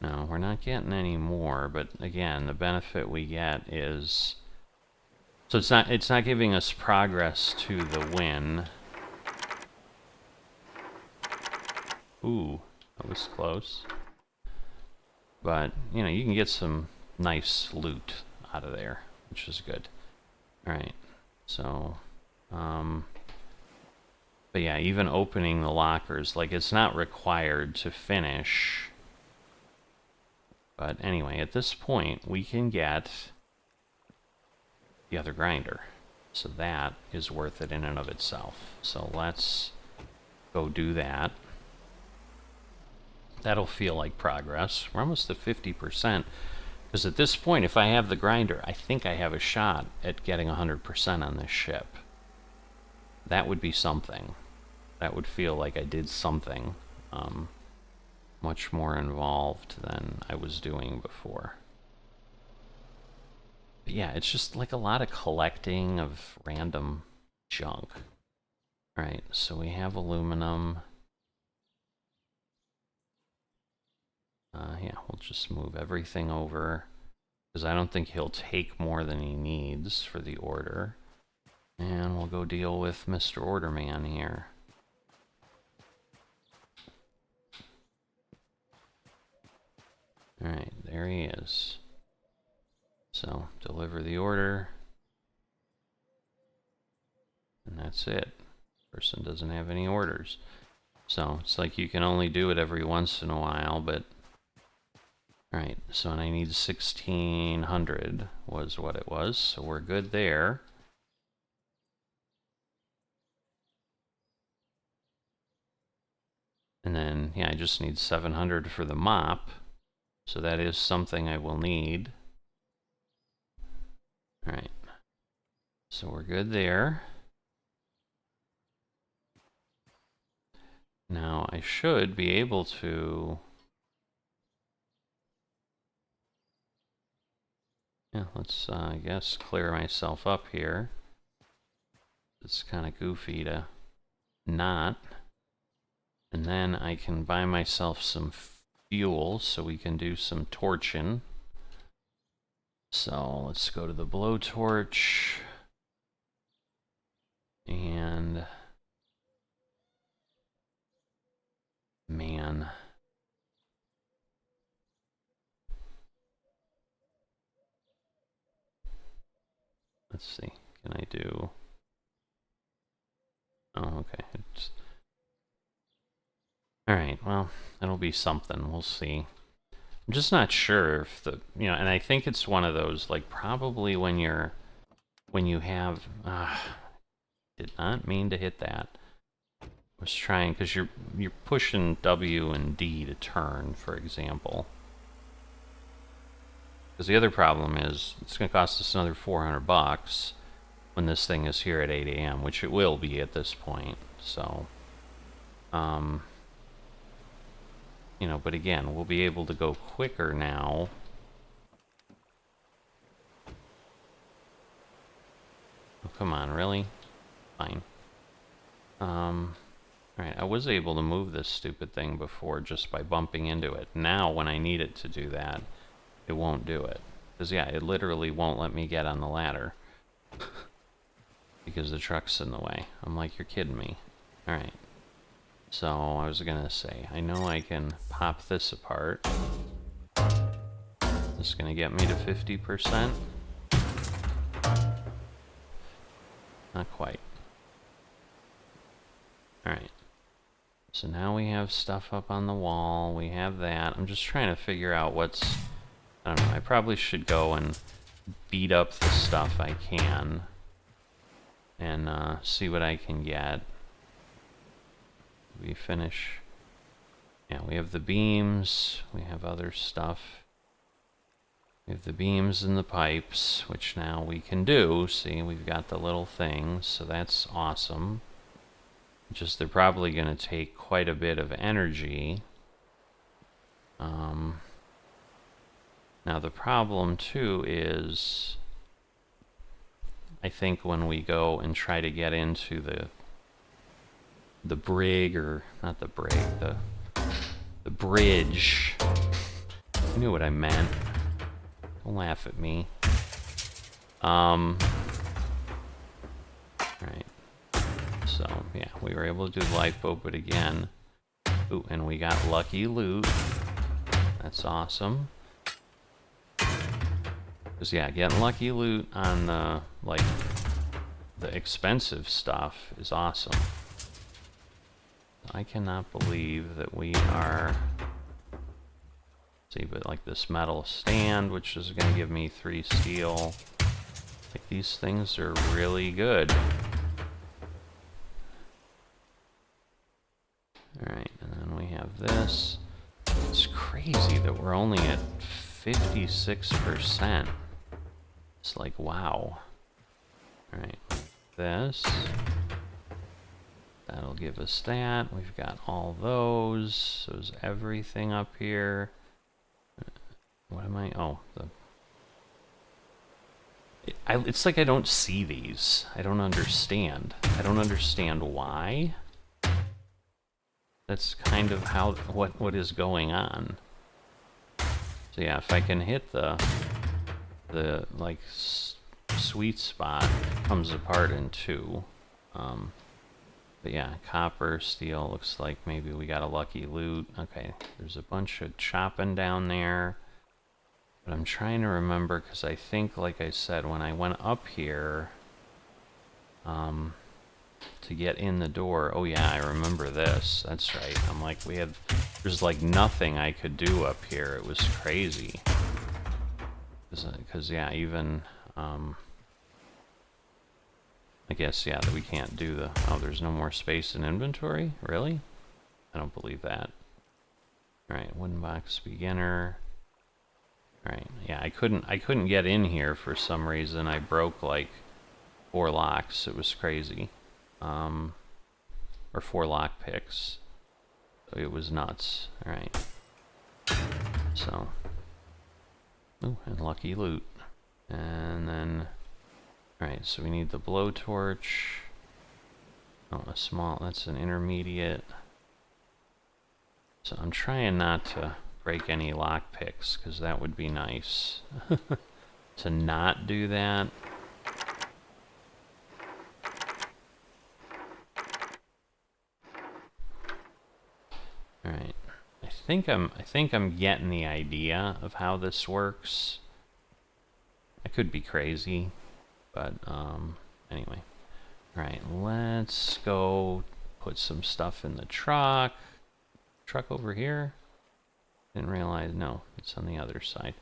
No, we're not getting any more, but again, the benefit we get is... So it's not giving us progress to the win. Ooh, that was close. But, you know, you can get some nice loot out of there, which is good. Alright, so... But yeah, even opening the lockers, like, it's not required to finish. But anyway, at this point, we can get the other grinder. So that is worth it in and of itself. So let's go do that. That'll feel like progress. We're almost at 50%. Because at this point, if I have the grinder, I think I have a shot at getting 100% on this ship. That would be something. That would feel like I did something much more involved than I was doing before. But yeah, it's just like a lot of collecting of random junk. Alright, so we have aluminum. Yeah, we'll just move everything over, because I don't think he'll take more than he needs for the order. And we'll go deal with Mr. Orderman here. Alright, there he is. So, deliver the order. And that's it. Person doesn't have any orders. So, it's like you can only do it every once in a while, but... Alright, so and I need 1600 was what it was, so we're good there. And then, yeah, I just need 700 for the mop. So that is something I will need. Alright. So we're good there. Now I should be able to... Yeah, let's, I guess, clear myself up here. It's kind of goofy to not. And then I can buy myself some fuel so we can do some torching. So let's go to the blowtorch. And... Man... Let's see, can I do... Oh, okay. Alright, well, it'll be something. We'll see. I'm just not sure if the... You know, and I think it's one of those, like, probably when you're... When you have... did not mean to hit that. was trying, because you're pushing W and D to turn, for example. Because the other problem is it's going to cost us another $400 when this thing is here at 8 a.m., which it will be at this point. So, you know, but again, we'll be able to go quicker now. Oh, come on, really? Fine. Alright, I was able to move this stupid thing before just by bumping into it. Now, when I need it to do that, it won't do it. Because, yeah, it literally won't let me get on the ladder. Because the truck's in the way. I'm like, you're kidding me. Alright. So, I was gonna say, I know I can pop this apart. This is gonna get me to 50%. Not quite. Alright. So now we have stuff up on the wall. We have that. I'm just trying to figure out what's... I don't know. I probably should go and beat up the stuff I can. And see what I can get. We finish... Yeah, we have the beams. We have other stuff. We have the beams and the pipes, which now we can do. See, we've got the little things, so that's awesome. Just they're probably going to take quite a bit of energy. Now the problem too is, I think when we go and try to get into the brig, or not the brig, the bridge. I knew what I meant. Don't laugh at me. Right. So, yeah, we were able to do the lifeboat, but again... Ooh, and we got lucky loot. That's awesome. Because, yeah, getting lucky loot on the, like, the expensive stuff is awesome. I cannot believe that we are... See, but like this metal stand, which is going to give me 3 steel. Like, these things are really good. Alright, and then we have this. It's crazy that we're only at 56%. It's like, wow. Alright, this. That'll give us that. We've got all those. So is everything up here. What am I? Oh, it's like I don't see these. I don't understand. I don't understand why. That's kind of how what is going on. So yeah, if I can hit the like sweet spot, it comes apart in 2. But yeah, copper, steel. Looks like maybe we got a lucky loot. Okay, there's a bunch of chopping down there. But I'm trying to remember, because I think, like I said, when I went up here to get in the door, oh yeah, I remember this. That's right. I'm like, there's like nothing I could do up here. It was crazy. Because yeah, even, I guess, yeah, that we can't do the, oh, there's no more space in inventory? Really? I don't believe that. Alright, wooden box beginner. Right, yeah, I couldn't get in here for some reason. I broke like 4 locks. It was crazy. Or 4 lock picks. So it was nuts. Alright. So. Ooh, and lucky loot. And then, alright, so we need the blowtorch. Oh, a small, that's an intermediate. So I'm trying not to break any lock picks, because that would be nice. To not do that. Alright. I think I'm getting the idea of how this works. I could be crazy, but anyway. Alright, let's go put some stuff in the truck. Truck over here? Didn't realize, no, it's on the other side.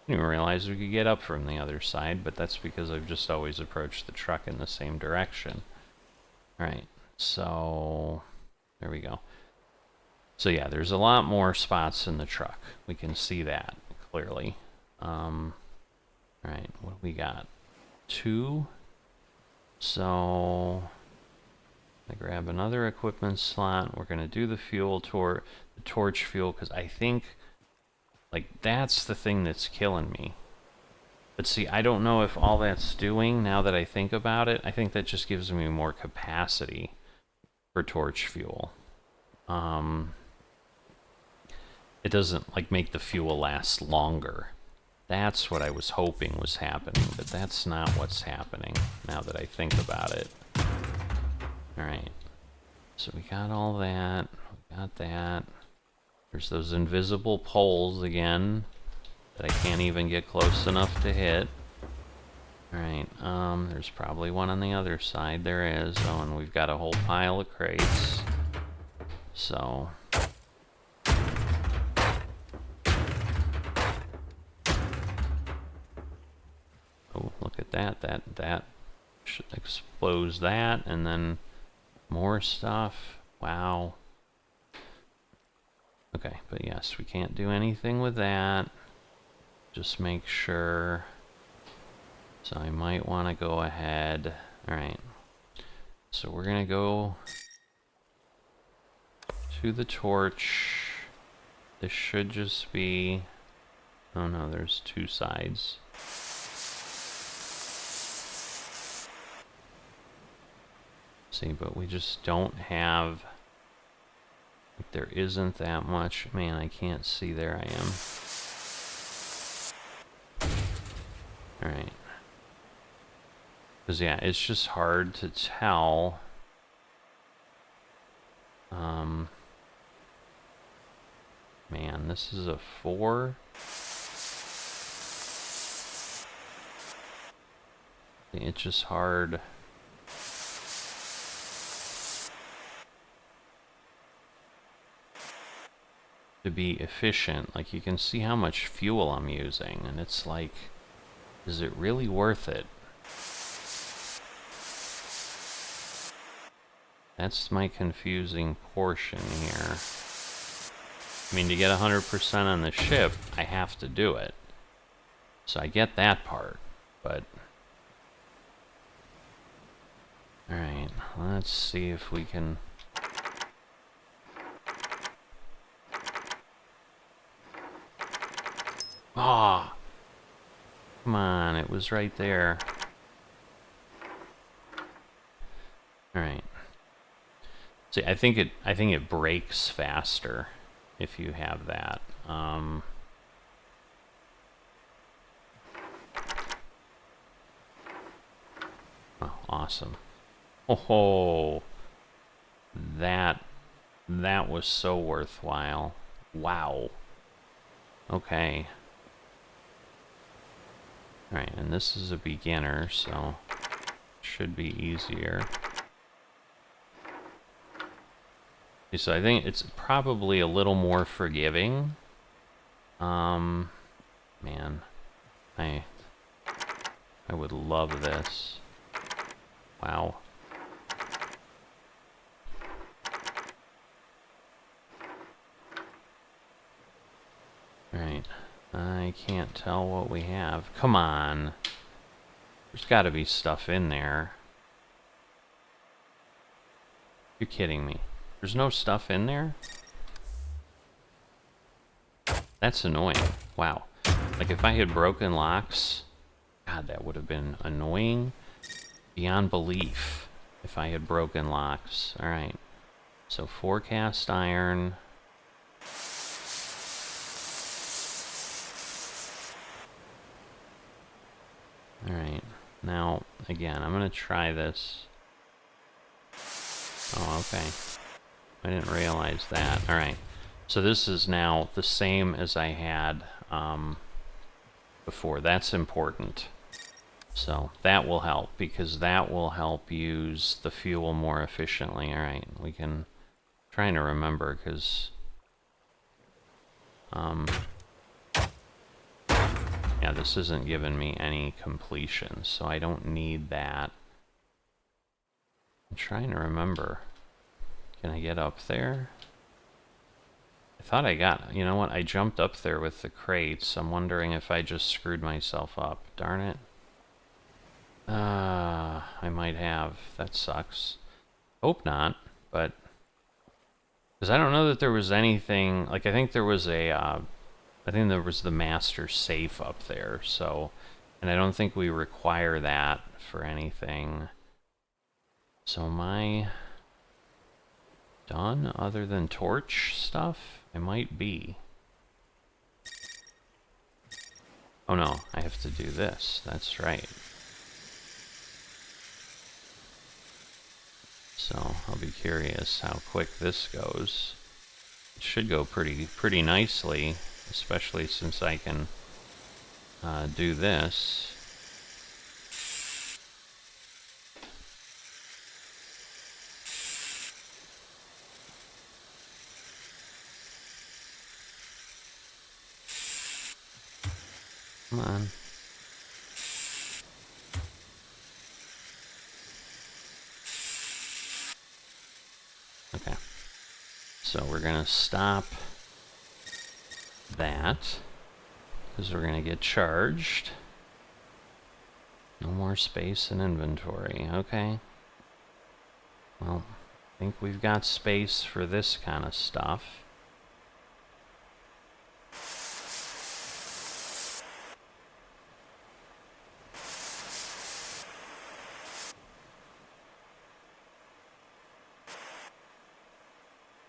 Didn't even realize we could get up from the other side, but that's because I've just always approached the truck in the same direction. Alright, so There we go. So yeah, there's a lot more spots in the truck. We can see that clearly. All right, what do we got? 2. So I grab another equipment slot. We're gonna do the the torch fuel, because I think like that's the thing that's killing me. But see, I don't know if all that's doing, now that I think about it, I think that just gives me more capacity for torch fuel. It doesn't like make the fuel last longer. That's what I was hoping was happening, but that's not what's happening now that I think about it. Alright, so we got all that, we got that. There's those invisible poles again that I can't even get close enough to hit. Alright, there's probably one on the other side. There is. Oh, and we've got a whole pile of crates. So... oh, look at that. That should expose that, and then more stuff. Wow. Okay, but yes, we can't do anything with that. Just make sure. So I might want to go ahead. Alright. So we're going to go to the torch. This should just be... oh no, there's 2 sides. See, but we just don't have... like, there isn't that much. Man, I can't see. There I am. Alright. Because, yeah, it's just hard to tell. Man, this is a 4. It's just hard. To be efficient. Like, you can see how much fuel I'm using, and it's like, is it really worth it? That's my confusing portion here. I mean, to get 100% on the ship, I have to do it. So I get that part, but... alright, let's see if we can... ah! Oh, come on, it was right there. Alright. See, I think it breaks faster if you have that. Oh, awesome. Oh, that was so worthwhile. Wow. Okay. Alright, and this is a beginner, so should be easier. So I think it's probably a little more forgiving. Man, I would love this. Wow. Alright, I can't tell what we have. Come on. There's gotta be stuff in there. You're kidding me. There's no stuff in there? That's annoying. Wow. Like, if I had broken locks... God, that would have been annoying beyond belief if I had broken locks. Alright. So, 4 cast iron. Alright. Now, again, I'm going to try this. Oh, okay. I didn't realize that. Alright. So this is now the same as I had before. That's important. So that will help, because that will help use the fuel more efficiently. Alright, we can... trying to remember, because... yeah, this isn't giving me any completions, so I don't need that. I'm trying to remember. Can I get up there? I thought I got... You know what? I jumped up there with the crates. I'm wondering if I just screwed myself up. Darn it. I might have. That sucks. Hope not, but... Because I don't know that there was anything... Like, I think there was a... I think there was the master safe up there, so... And I don't think we require that for anything. So am I done other than torch stuff? I might be. Oh no, I have to do this. That's right. So I'll be curious how quick this goes. It should go pretty nicely, especially since I can do this. Come on. Okay. So we're gonna stop that, because we're gonna get charged. No more space in inventory. Okay. Well, I think we've got space for this kind of stuff.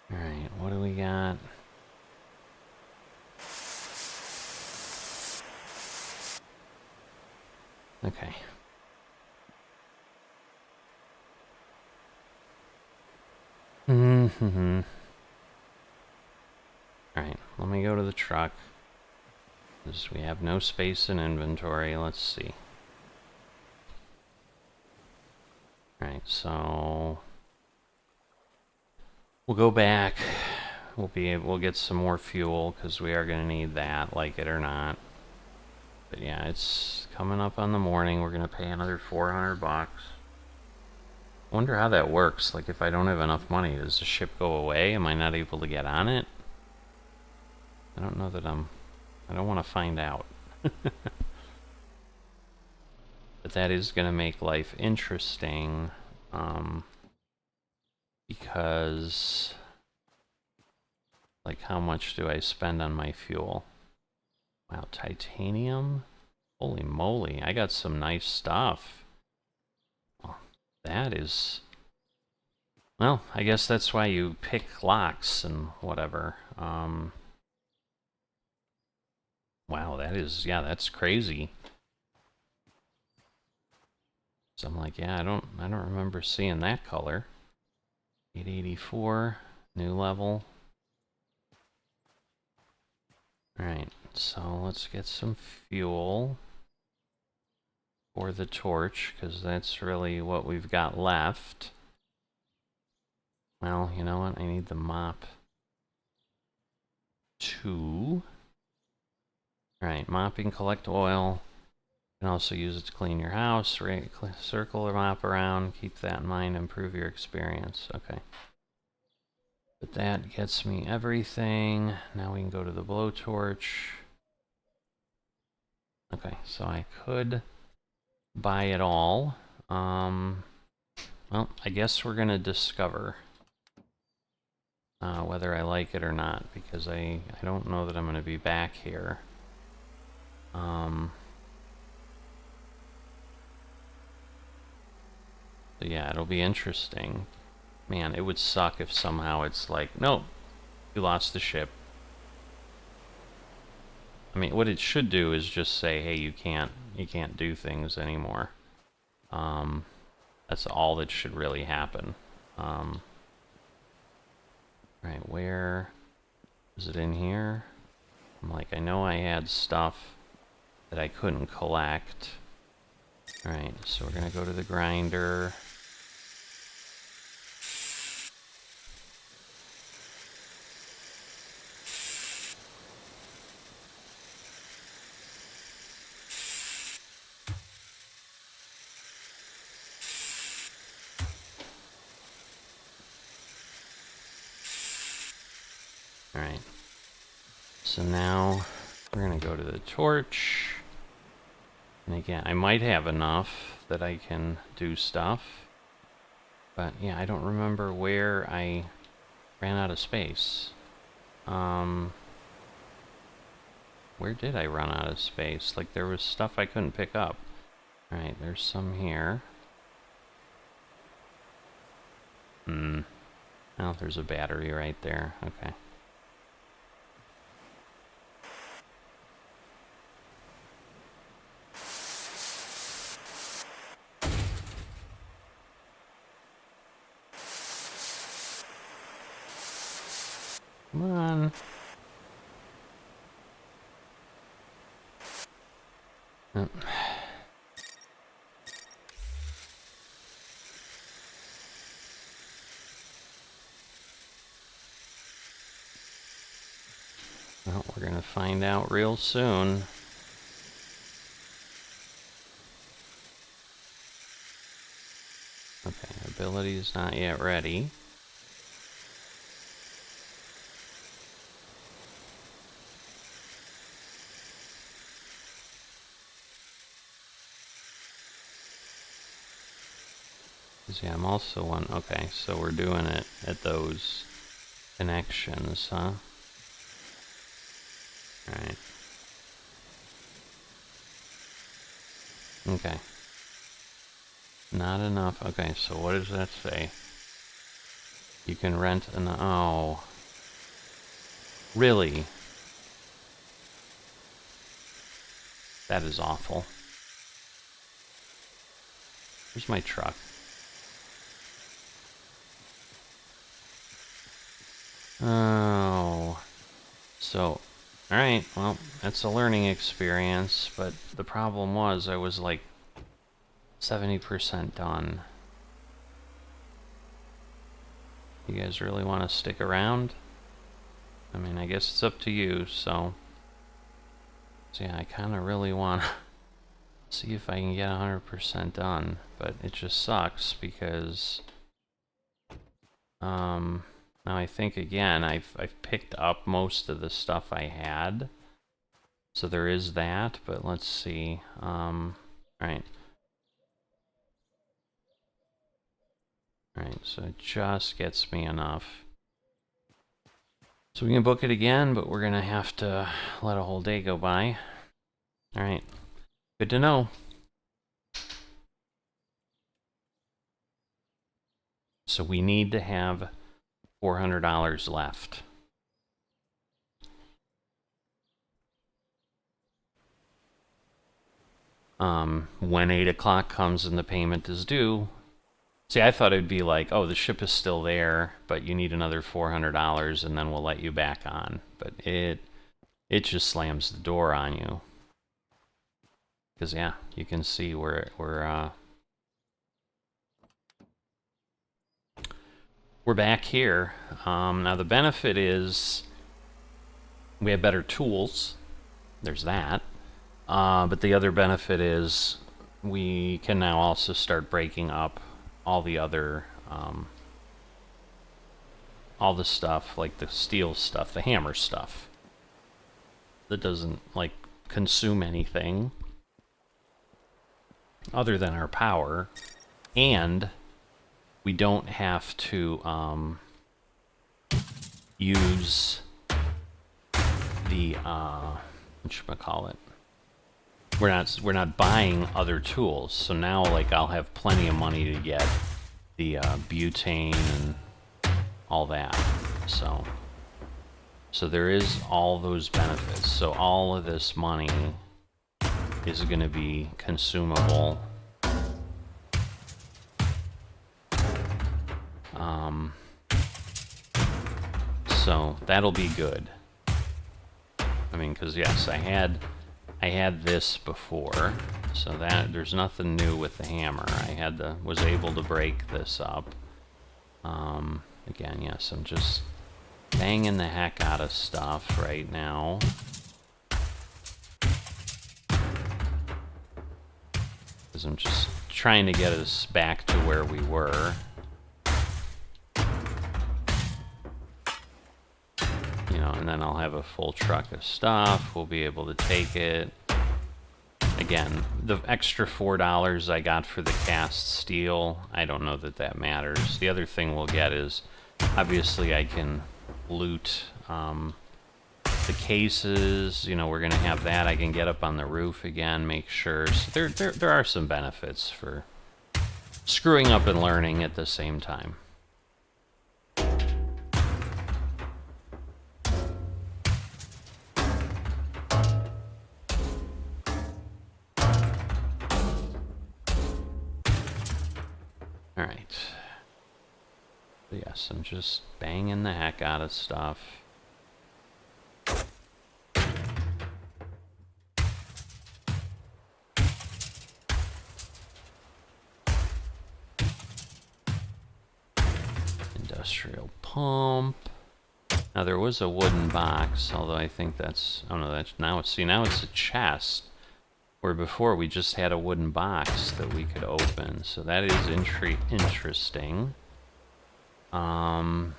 Alright, what do we got? Okay. Mm-hmm. Alright, let me go to the truck. Because we have no space in inventory. Let's see. Alright, so... We'll go back. We'll get some more fuel, because we are going to need that, like it or not. But yeah, it's coming up on the morning. We're going to pay another 400 bucks. I wonder how that works. Like, if I don't have enough money, does the ship go away? Am I not able to get on it? I don't know that I don't want to find out. But that is going to make life interesting. Because... Like, how much do I spend on my fuel? Wow, titanium? Holy moly, I got some nice stuff. Well, that is... Well, I guess that's why you pick locks and whatever. Wow, that is... Yeah, that's crazy. So I'm like, yeah, I don't remember seeing that color. 884, new level. Alright, so let's get some fuel for the torch, because that's really what we've got left. Well, you know what? I need the mop. 2. Alright, mopping, collect oil. You can also use it to clean your house, right? Circle or mop around. Keep that in mind, improve your experience. Okay. But that gets me everything. Now we can go to the blowtorch. Okay, so I could buy it all. Well, I guess we're gonna discover whether I like it or not, because I don't know that I'm gonna be back here. So yeah, it'll be interesting. Man, it would suck if somehow it's like, nope, you lost the ship. I mean, what it should do is just say, hey, you can't do things anymore. That's all that should really happen. Right, where is it in here? I'm like, I know I had stuff that I couldn't collect. Alright, so we're gonna go to the grinder. Alright. So now we're gonna go to the torch. And again, I might have enough that I can do stuff. But yeah, I don't remember where I ran out of space. Where did I run out of space? Like, there was stuff I couldn't pick up. Alright, there's some here. Oh, there's a battery right there. Okay. Come on. Oh. Well, we're gonna find out real soon. Okay, ability is not yet ready. Yeah, I'm also one. Okay, so we're doing it at those connections, huh? Alright. Okay. Not enough. Okay, so what does that say? You can rent an... Oh. Really? That is awful. Where's my truck? Oh. So, alright, well, that's a learning experience, but the problem was I was like 70% done. You guys really want to stick around? I mean, I guess it's up to you, so yeah, I kind of really want to see if I can get 100% done, but it just sucks because now I think again I've picked up most of the stuff I had, so there is that. But let's see. Right. Alright, so it just gets me enough. So we can book it again, but we're gonna have to let a whole day go by. Alright, good to know. So we need to have $400 left. When 8 o'clock comes and the payment is due, see, I thought it'd be like, oh, the ship is still there, but you need another $400 and then we'll let you back on. But it just slams the door on you. Because, yeah, you can see we're back here. Now, the benefit is we have better tools. There's that. But the other benefit is we can now also start breaking up all the other, all the stuff, like the steel stuff, the hammer stuff, that doesn't, like, consume anything other than our power, and we don't have to use the whatchamacallit. We're not buying other tools, so now, like, I'll have plenty of money to get the butane and all that. So there is all those benefits. So all of this money is going to be consumable. So that'll be good. I mean, because yes, I had this before, so that there's nothing new with the hammer. Was able to break this up. Again, yes, I'm just banging the heck out of stuff right now. Because I'm just trying to get us back to where we were. You know, know, and then I'll have a full truck of stuff. We'll be able to take it. Again, the extra $4 I got for the cast steel, I don't know that that matters. The other thing we'll get is, obviously I can loot the cases. You know, we're going to have that. I can get up on the roof again, make sure. So there are some benefits for screwing up and learning at the same time. Alright. Yes, I'm just banging the heck out of stuff. Industrial pump. Now there was a wooden box, although I think that's, oh no, that's now it's, see, now it's a chest. Where before we just had a wooden box that we could open, so that is interesting. Okay,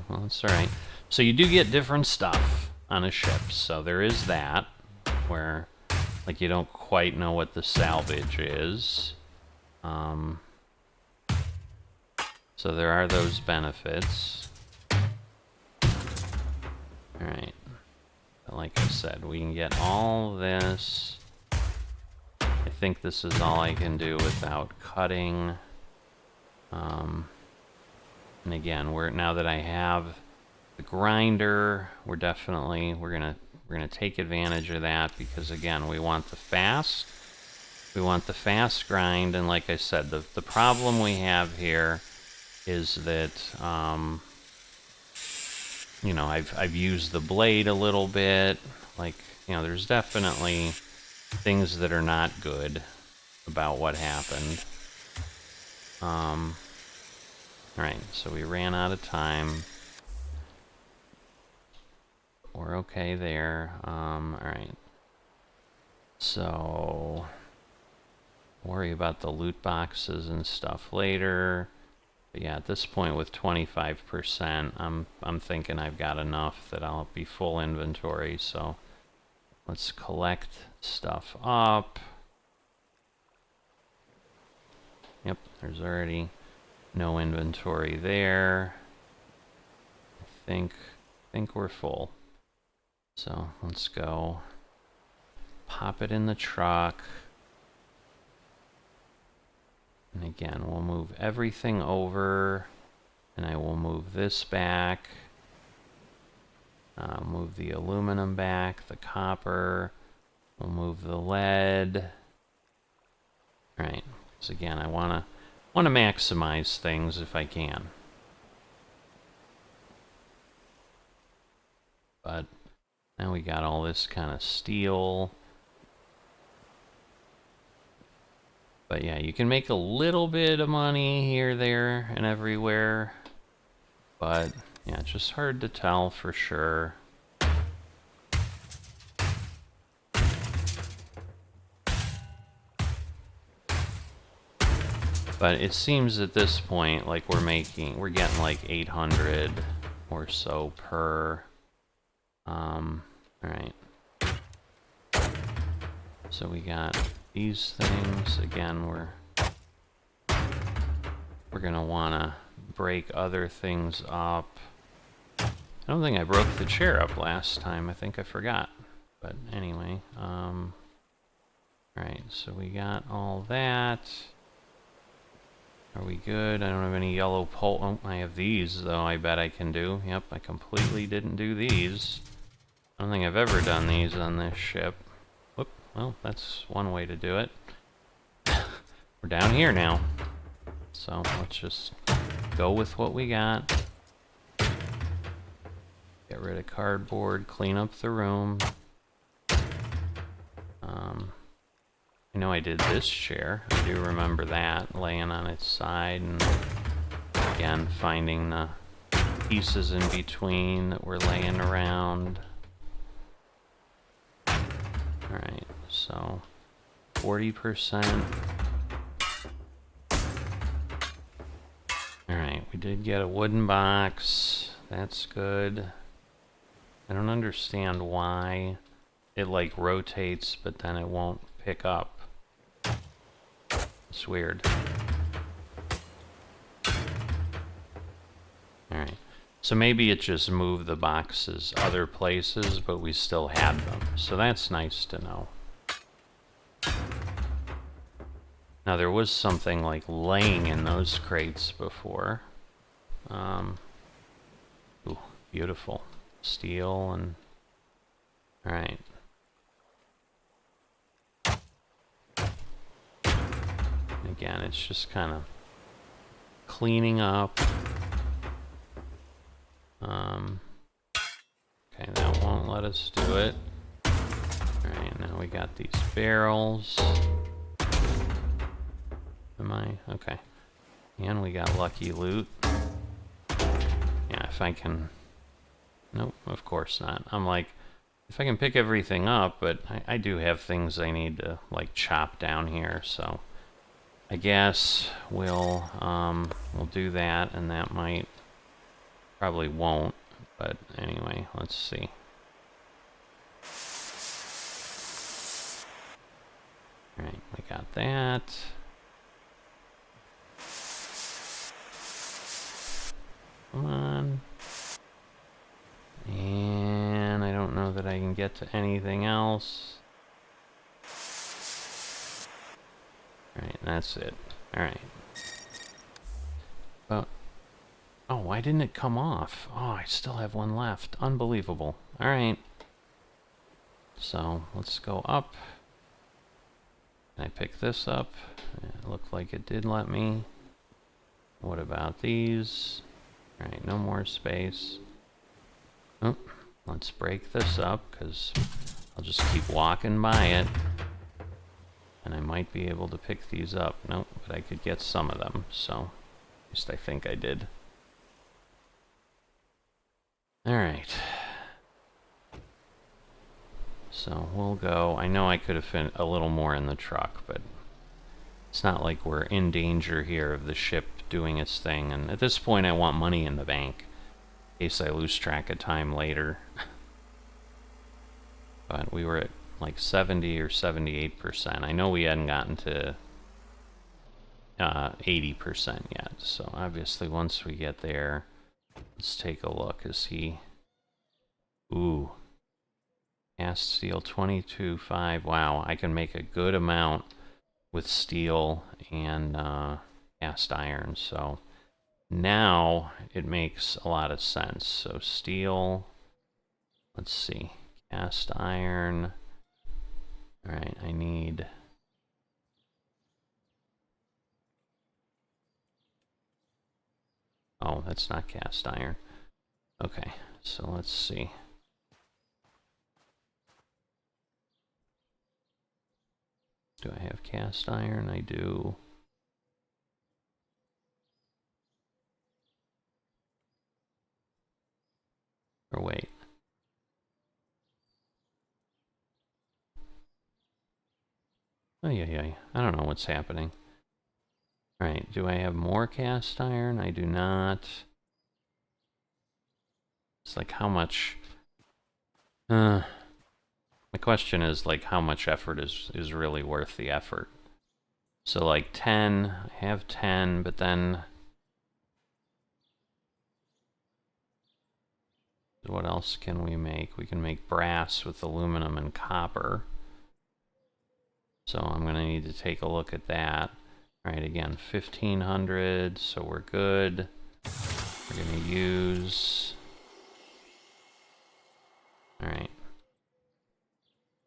well, that's alright. So you do get different stuff on a ship, so there is that, where, like, you don't quite know what the salvage is. So there are those benefits. Alright. Like I said, we can get all this. I think this is all I can do without cutting. And again, now that I have the grinder, we're gonna take advantage of that, because again, we want the fast grind. And like I said, the problem we have here is that you know, I've used the blade a little bit. Like, you know, there's definitely things that are not good about what happened. Alright, so we ran out of time. We're okay there. Alright. So, worry about the loot boxes and stuff later. But yeah, at this point with 25%, I'm thinking I've got enough that I'll be full inventory. So let's collect stuff up. Yep, there's already no inventory there. I think we're full. So let's go pop it in the truck. And again, we'll move everything over, and I will move this back. Move the aluminum back, the copper. We'll move the lead. All right, so again, I want to maximize things if I can. But now we got all this kind of steel. But yeah, you can make a little bit of money here, there, and everywhere. But yeah, it's just hard to tell for sure. But it seems at this point like we're getting like 800 or so per. Alright. So we got these things. Again, we're gonna wanna break other things up. I don't think I broke the chair up last time. I think I forgot. But anyway, alright, so we got all that. Are we good? I don't have any yellow pole. Oh, I have these, though. I bet I can do. Yep, I completely didn't do these. I don't think I've ever done these on this ship. Whoop. Well, that's one way to do it. We're down here now. So let's just go with what we got. Get rid of cardboard, clean up the room. I know I did this chair. I do remember that, laying on its side, and again, finding the pieces in between that were laying around. Alright, so 40%. Alright, we did get a wooden box. That's good. I don't understand why it like rotates, but then it won't pick up. It's weird. Alright. So maybe it just moved the boxes other places, but we still had them. So that's nice to know. Now there was something like laying in those crates before. Ooh, beautiful. Steel and... Alright. Again, it's just kind of cleaning up. Okay, that won't let us do it. Alright, now we got these barrels. Am I? Okay. And we got lucky loot. Yeah, if I can... Nope, of course not. I'm like, if I can pick everything up, but I do have things I need to, like, chop down here, so... I guess we'll do that, and that might... Probably won't, but anyway, let's see. Alright, we got that. Come on. And I don't know that I can get to anything else. Alright, that's it. Alright. But, oh, why didn't it come off? Oh, I still have one left. Unbelievable. Alright. So, let's go up. Can I pick this up? It looked like it did let me. What about these? Alright, no more space. Oh, let's break this up, because I'll just keep walking by it. And I might be able to pick these up. Nope, but I could get some of them, so at least I think I did. Alright. So we'll go. I know I could have fit a little more in the truck, but it's not like we're in danger here of the ship doing its thing. And at this point, I want money in the bank in case I lose track of time later. But we were at like 70 or 78%. I know we hadn't gotten to 80% yet. So obviously once we get there, let's take a look. Is he... Ooh. Cast steel 22.5. Wow, I can make a good amount with steel and cast iron. So now it makes a lot of sense. So steel, let's see, cast iron. All right, I need... Oh, that's not cast iron. Okay, so let's see. Do I have cast iron? I do. Or wait. Oh, yeah. I don't know what's happening. Alright, do I have more cast iron? I do not. It's like how much... my question is like how much effort is really worth the effort. So like 10, I have 10, but then... What else can we make? We can make brass with aluminum and copper. So I'm going to need to take a look at that. Alright, again, 1500, so we're good. We're going to use... Alright.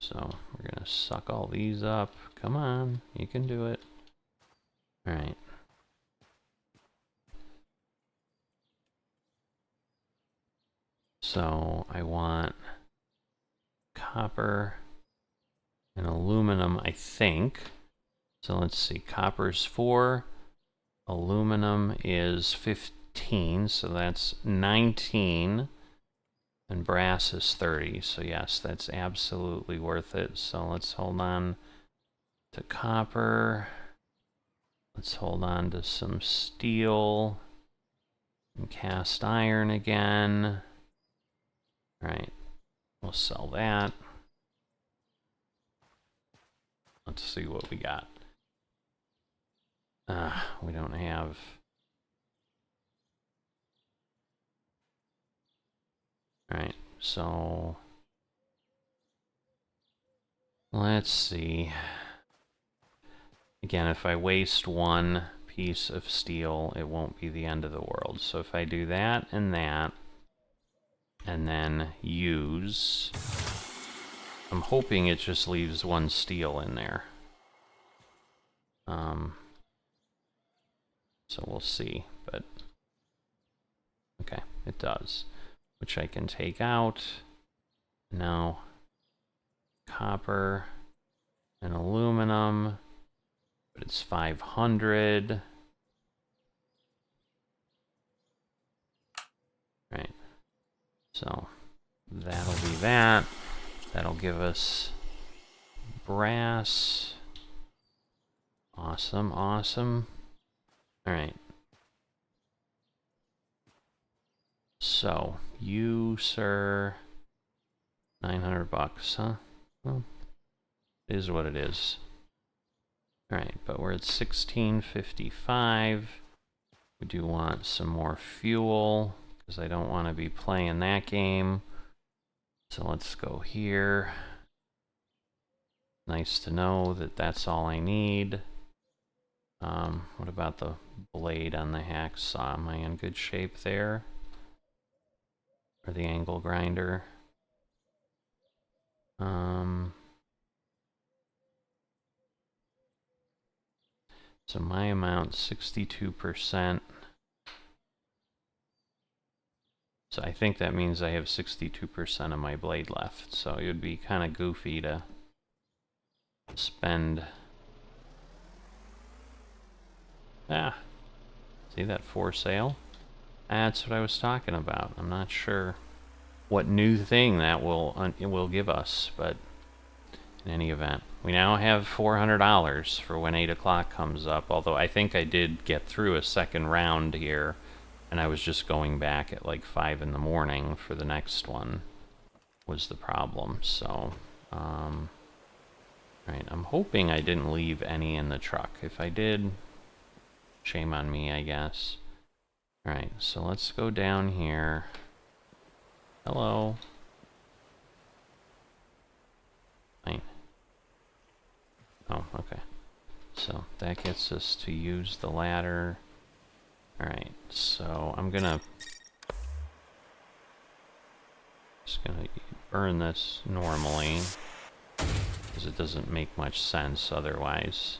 So we're going to suck all these up. Come on, you can do it. Alright. So I want copper and aluminum, I think. So let's see, copper's 4, aluminum is 15, so that's 19, and brass is 30. So yes, that's absolutely worth it. So let's hold on to copper. Let's hold on to some steel. And cast iron again. Alright, we'll sell that. Let's see what we got. We don't have... Alright, so... Let's see. Again, if I waste one piece of steel, it won't be the end of the world. So if I do that, and then use... I'm hoping it just leaves one steel in there. So we'll see, but... Okay, it does. Which I can take out. Now, copper and aluminum, but it's 500. Right. So that'll be that. That'll give us brass. Awesome, awesome. All right. So you, sir, 900 bucks, huh? Well, it is what it is. All right, but we're at 1655. We do want some more fuel because I don't want to be playing that game. So let's go here. Nice to know that that's all I need. What about the blade on the hacksaw? Am I in good shape there? Or the angle grinder? So my amount, 62%. So I think that means I have 62% of my blade left. So it would be kind of goofy to spend... See that for sale? That's what I was talking about. I'm not sure what new thing that will give us, but in any event, we now have $400 for when 8 o'clock comes up, although I think I did get through a second round here, and I was just going back at like 5 in the morning for the next one was the problem. So, right, I'm hoping I didn't leave any in the truck. If I did, shame on me, I guess. Alright, so let's go down here. Hello. Fine. Oh, okay. So that gets us to use the ladder. Alright, so I'm gonna... just gonna burn this normally, because it doesn't make much sense otherwise.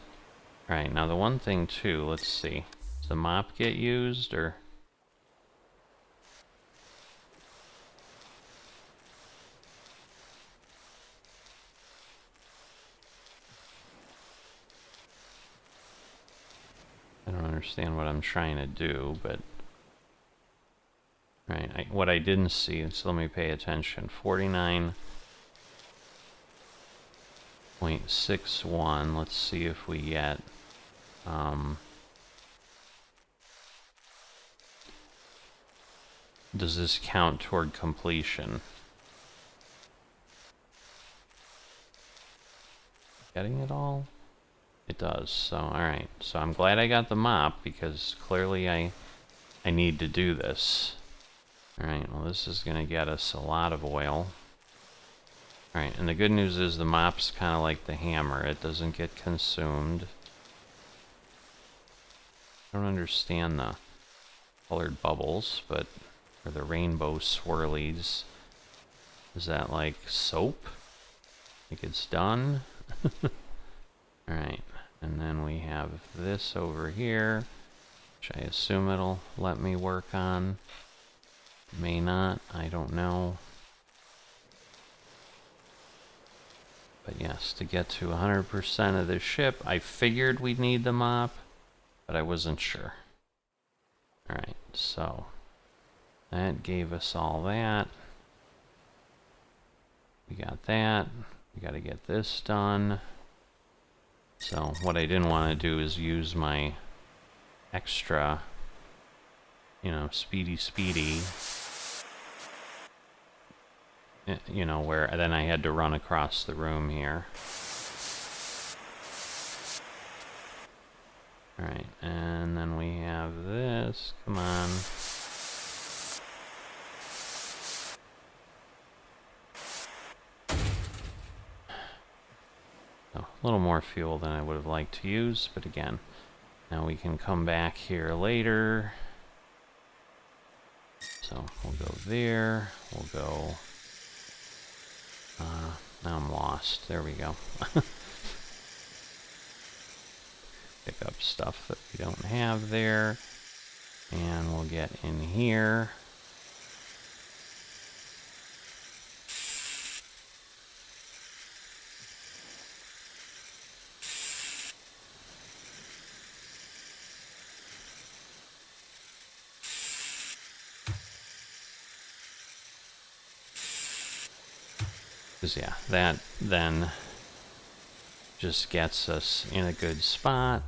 Alright, now the one thing too, let's see. Does the mop get used, or... I don't understand what I'm trying to do, but... Right, what I didn't see, so let me pay attention. 49.61, let's see if we get... does this count toward completion? Getting it all? It does, so alright. So I'm glad I got the mop, because clearly I need to do this. Alright, well this is going to get us a lot of oil. Alright, and the good news is the mop's kind of like the hammer. It doesn't get consumed. I don't understand the colored bubbles, but... or the rainbow swirlies. Is that like soap? I think it's done. Alright, and then we have this over here, which I assume it'll let me work on. May not, I don't know. But yes, to get to 100% of the ship, I figured we'd need the mop, but I wasn't sure. Alright, so that gave us all that. We got that. We got to get this done. So what I didn't want to do is use my extra you know, speedy. You know, where then I had to run across the room here. Alright, and then we have this. Come on. So, a little more fuel than I would have liked to use, but again, now we can come back here later. So, we'll go there. We'll go... now I'm lost. There we go. Pick up stuff that we don't have there. And we'll get in here. Because, yeah, that then just gets us in a good spot.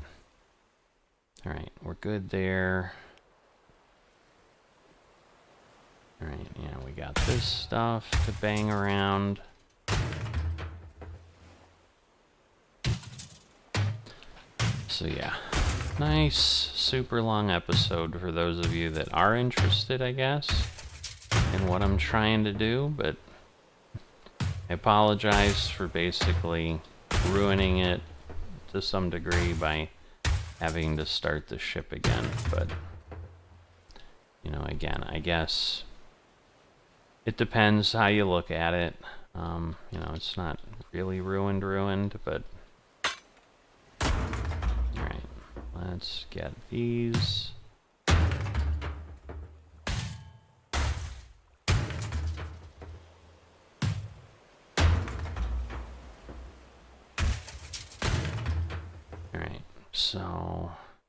Alright, we're good there. Alright, yeah, we got this stuff to bang around. So, yeah. Nice, super long episode for those of you that are interested, I guess, in what I'm trying to do, but I apologize for basically ruining it to some degree by having to start the ship again, but, you know, again, I guess it depends how you look at it. You know, it's not really ruined, but... Alright, let's get these.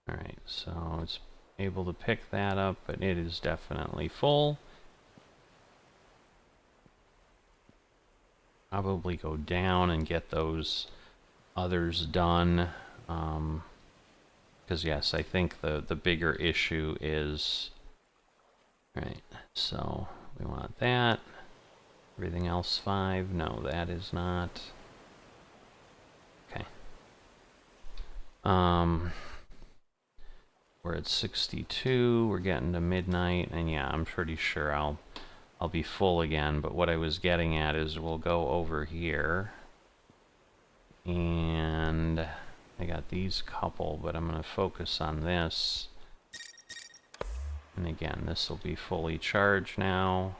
Alright, so it's able to pick that up, but it is definitely full. Probably go down and get those others done. Because yes, I think the bigger issue is... Right, so we want that. Everything else 5? No, that is not. Okay. We're at 62, we're getting to midnight, and yeah, I'm pretty sure I'll be full again, but what I was getting at is we'll go over here, and I got these couple, but I'm going to focus on this, and again, this will be fully charged now.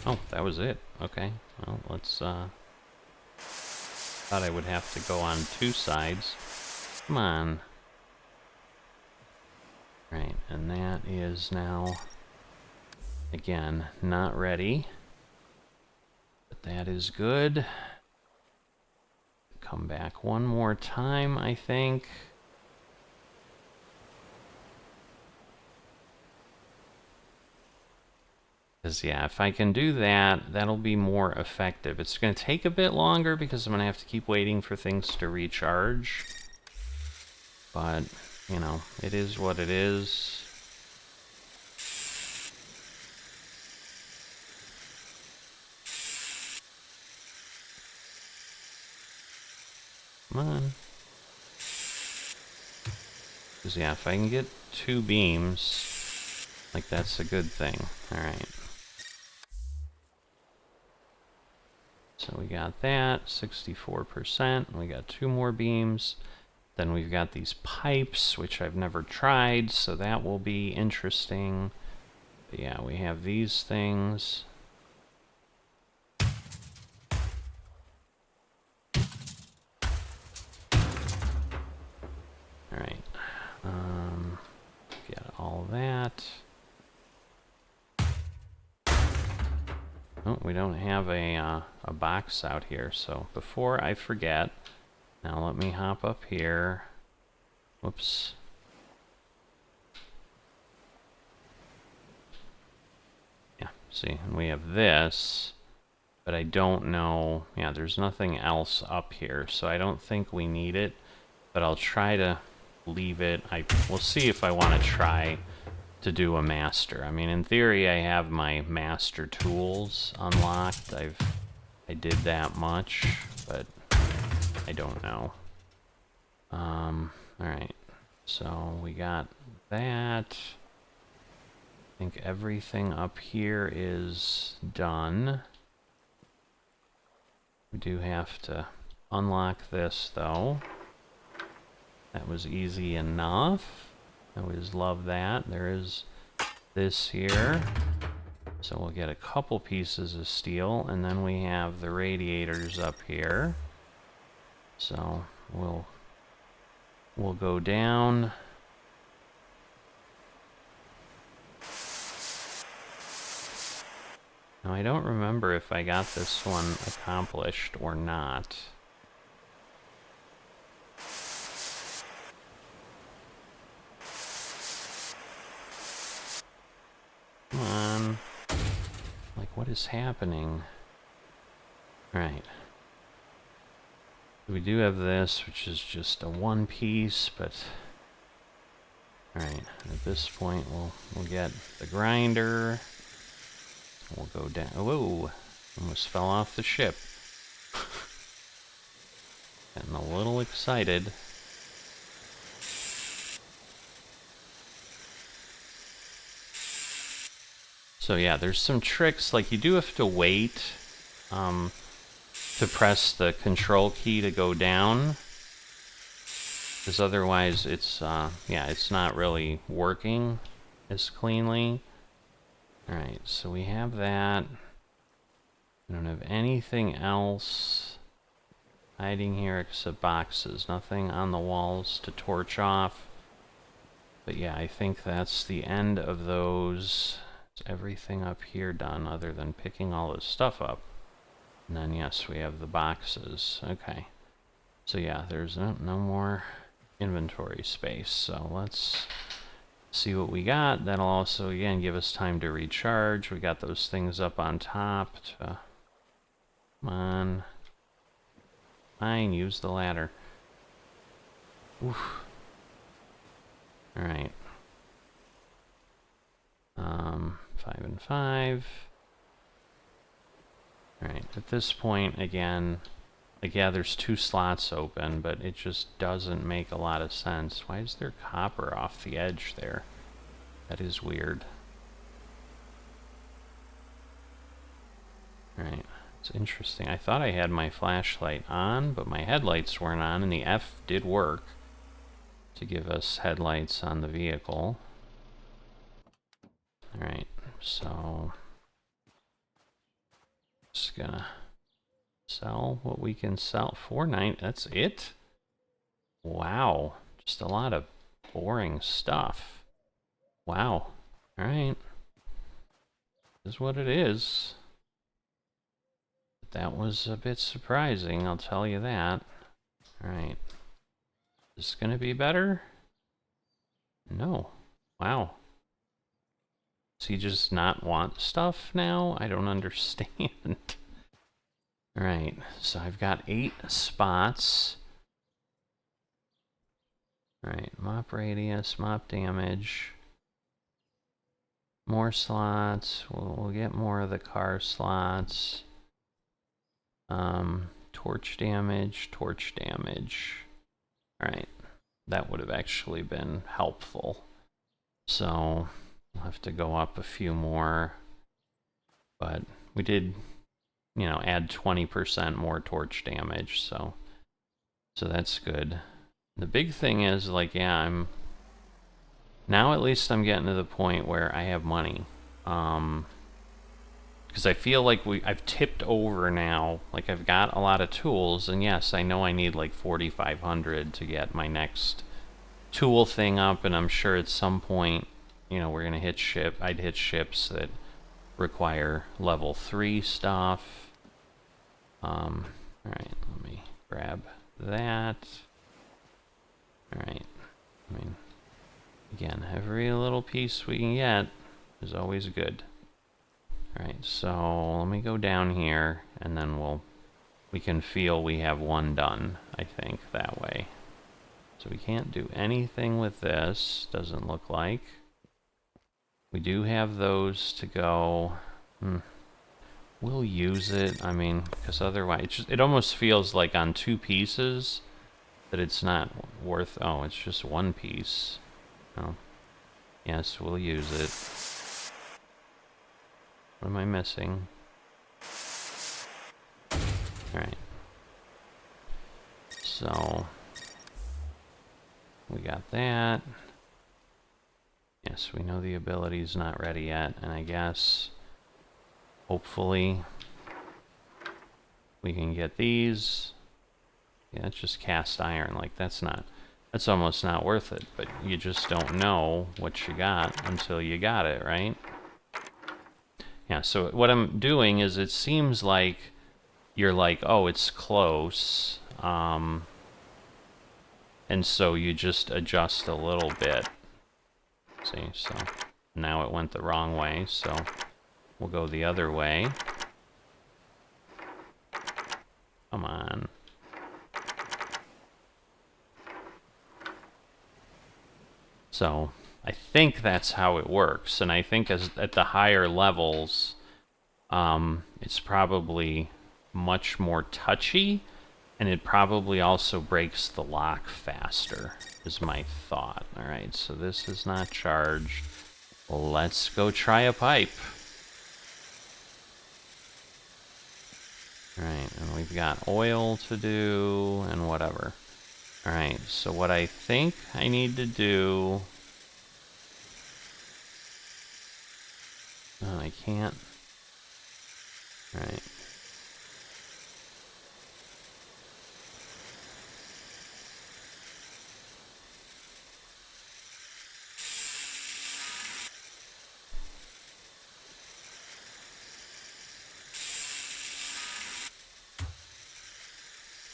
Oh, that was it. Okay, well, let's, thought I would have to go on 2 sides. Come on. Right, and that is now, again, not ready. But that is good. Come back one more time, I think. Because, yeah, if I can do that, that'll be more effective. It's going to take a bit longer because I'm going to have to keep waiting for things to recharge. But, you know, it is what it is. Come on. Because, yeah, if I can get 2 beams, like, that's a good thing. Alright. So we got that, 64%. We got 2 more beams. Then we've got these pipes, which I've never tried, so that will be interesting. But yeah, we have these things. Alright. Get all that. Oh, we don't have a box out here, so before I forget, now let me hop up here. Whoops. Yeah, see, and we have this. But I don't know. Yeah, there's nothing else up here, so I don't think we need it. But I'll try to leave it. We'll see if I want to try to do a master. I mean, in theory, I have my master tools unlocked. I did that much, but I don't know. Alright. So we got that. I think everything up here is done. We do have to unlock this, though. That was easy enough. I always love that. There is this here. So we'll get a couple pieces of steel, and then we have the radiators up here. So we'll go down. Now I don't remember if I got this one accomplished or not. Come on. Like, what is happening? Right. We do have this, which is just a one piece, but... Alright, at this point we'll get the grinder. We'll go down. Whoa! Almost fell off the ship. Getting a little excited. So yeah, there's some tricks, like you do have to wait to press the control key to go down, because otherwise it's yeah, it's not really working as cleanly. Alright, so we have that. I don't have anything else hiding here except boxes. Nothing on the walls to torch off. But yeah, I think that's the end of those. Is everything up here done other than picking all this stuff up? And then yes, we have the boxes. Okay. So yeah, there's no more inventory space. So let's see what we got. That'll also, again, give us time to recharge. We got those things up on top to... Come on. Fine, use the ladder. Oof. Alright. 5 and 5. Alright, at this point, again, like, yeah, there's 2 slots open, but it just doesn't make a lot of sense. Why is there copper off the edge there? That is weird. Alright, it's interesting. I thought I had my flashlight on, but my headlights weren't on, and the F did work to give us headlights on the vehicle. Alright, so... just gonna sell what we can sell. 490, that's it? Wow, just a lot of boring stuff. Wow, alright. This is what it is. That was a bit surprising, I'll tell you that. Alright. Is this gonna be better? No. Wow. Does he just not want stuff now? I don't understand. Alright, so I've got 8 spots. Alright, mop radius, mop damage. More slots. We'll get more of the car slots. Torch damage, torch damage. Alright, that would have actually been helpful. So, we'll have to go up a few more. But we did, you know, add 20% more torch damage, so that's good. The big thing is, like, yeah, now at least I'm getting to the point where I have money. Because I feel like I've tipped over now. Like, I've got a lot of tools, and yes, I know I need like 4,500 to get my next tool thing up, and I'm sure at some point, you know, we're gonna I'd hit ships that require level 3 stuff. Alright, let me grab that. Alright, I mean, again, every little piece we can get is always good. Alright, so let me go down here, and then we can feel we have one done, I think, that way. So we can't do anything with this, doesn't look like. We do have those to go. We'll use it, I mean, because otherwise, it almost feels like on two pieces that it's not worth, oh, it's just one piece. Oh, yes, we'll use it. What am I missing? Alright. So, we got that. Yes, we know the ability's not ready yet, and I guess hopefully we can get these. Yeah, it's just cast iron. Like, that's almost not worth it, but you just don't know what you got until you got it, right? Yeah, so what I'm doing is it seems like you're like, oh, it's close. And so you just adjust a little bit. See, so now it went the wrong way, so we'll go the other way. Come on. So I think that's how it works, and I think at the higher levels, it's probably much more touchy, and it probably also breaks the lock faster, is my thought. Alright, so this is not charged. Let's go try a pipe. Alright, and we've got oil to do, and whatever. Alright, so what I think I need to do... Oh, I can't. Alright.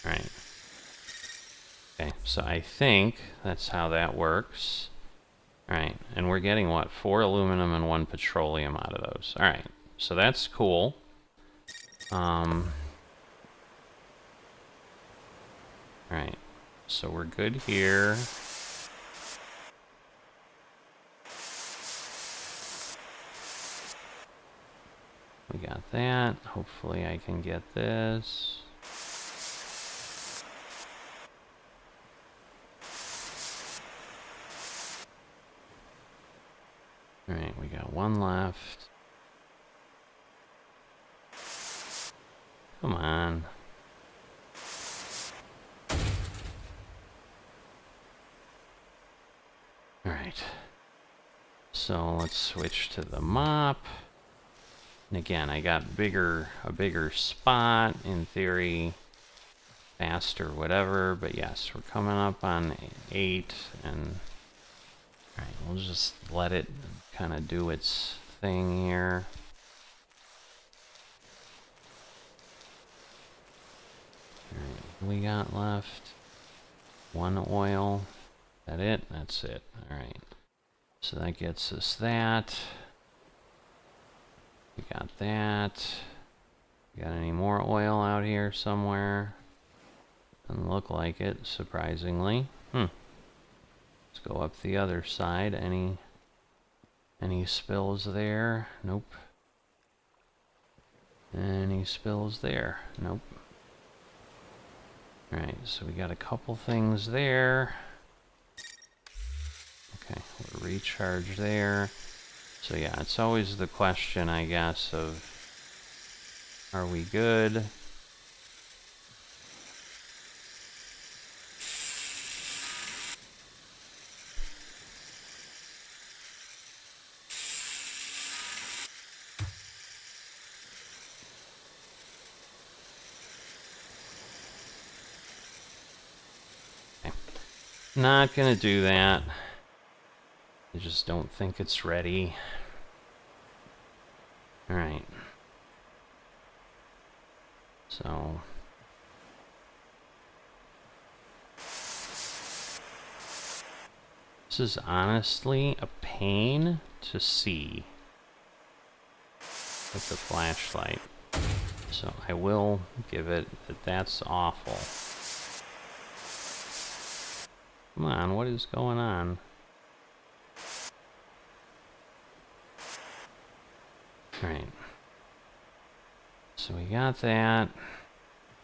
Alright. Okay, so I think that's how that works. Alright, and we're getting, what, 4 aluminum and 1 petroleum out of those. Alright, so that's cool. Alright, so we're good here. We got that. Hopefully I can get this. Alright, we got one left. Come on. Alright. So let's switch to the mop. And again, I got a bigger spot, in theory, faster, whatever, but yes, we're coming up on 8, and alright, we'll just let it kind of do its thing here. Alright, what we got left? 1 oil. Is that it? That's it. Alright. So that gets us that. We got that. We got any more oil out here somewhere? Doesn't look like it, surprisingly. Let's go up the other side. Any spills there? Nope. Any spills there? Nope. Alright, so we got a couple things there. Okay, we'll recharge there. So yeah, it's always the question, I guess, of are we good? Okay. Not gonna do that. I just don't think it's ready. Alright. So... this is honestly a pain to see. with the flashlight. So I will give it that that's awful. Come on, what is going on? Alright. So we got that.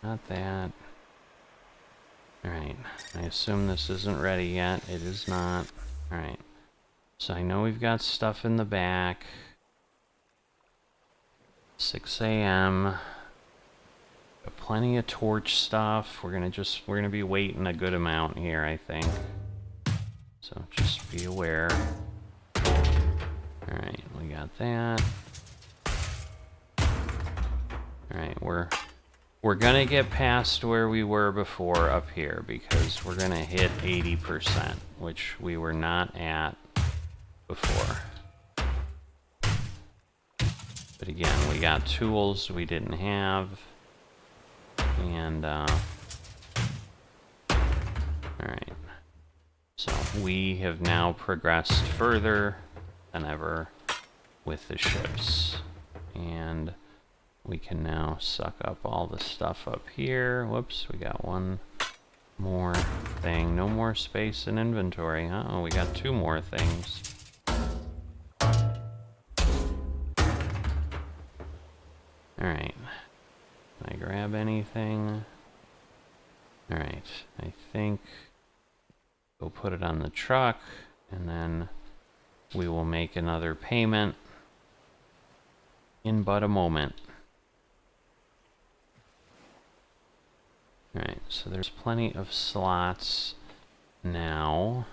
Got that. Alright. I assume this isn't ready yet. It is not. Alright. So I know we've got stuff in the back. 6 a.m. Got plenty of torch stuff. We're gonna be waiting a good amount here, I think. So just be aware. Alright, we got that. Alright, we're gonna get past where we were before up here because we're gonna hit 80%, which we were not at before. But again, we got tools we didn't have. And, alright. So we have now progressed further than ever with the ships. And we can now suck up all the stuff up here. Whoops, we got one more thing. No more space in inventory. Uh-oh, we got 2 more things. Alright. Can I grab anything? Alright, I think we'll put it on the truck, and then we will make another payment in but a moment. Alright, so there's plenty of slots now.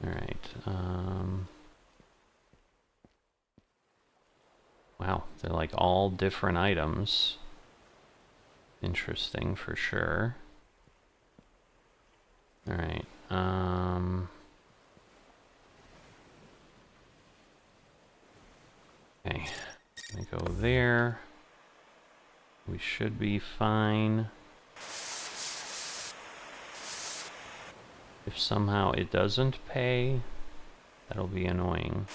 Alright, wow, they're like all different items. Interesting for sure. Alright, okay, I go there. We should be fine. If somehow it doesn't pay, that'll be annoying.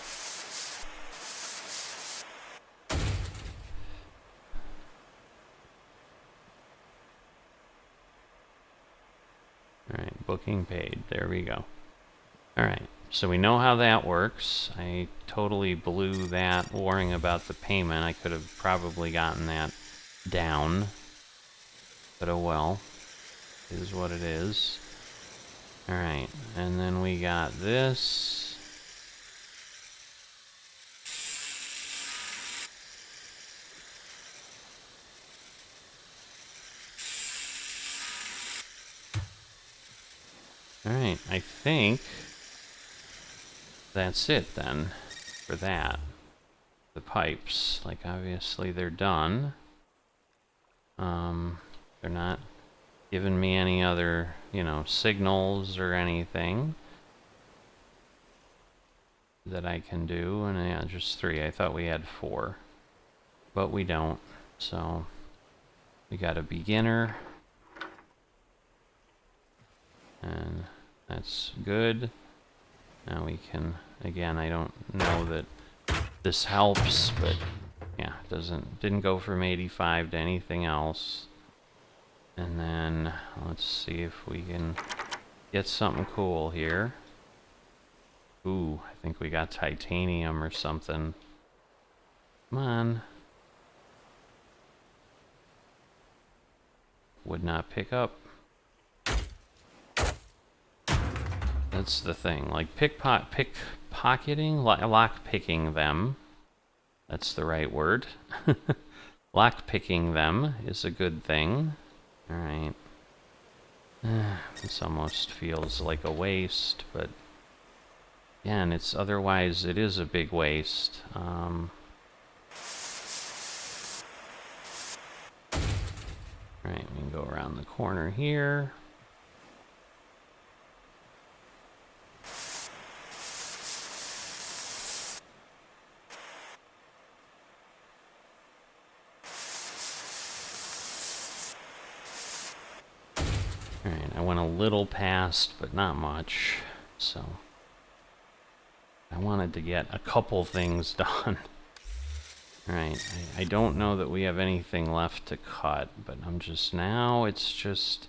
Alright, booking paid. There we go. Alright, so we know how that works. I totally blew that worrying about the payment. I could have probably gotten that down. But oh well. It is what it is. Alright, and then we got this. Alright, I think that's it then for that. The pipes, like obviously they're done. They're not giving me any other, you know, signals or anything that I can do. And yeah, just 3. I thought we had 4, but we don't. So we got a beginner. And that's good. Now we can, again, I don't know that this helps, but yeah, didn't go from 85 to anything else. And then let's see if we can get something cool here. Ooh, I think we got titanium or something. Come on. Would not pick up. That's the thing, like pickpocketing, lock-picking them. That's the right word. Lock-picking them is a good thing. Alright. This almost feels like a waste, but again, otherwise it is a big waste. Alright, we can go around the corner here. Alright, I went a little past, but not much. So, I wanted to get a couple things done. Alright, I don't know that we have anything left to cut, but I'm just, now it's just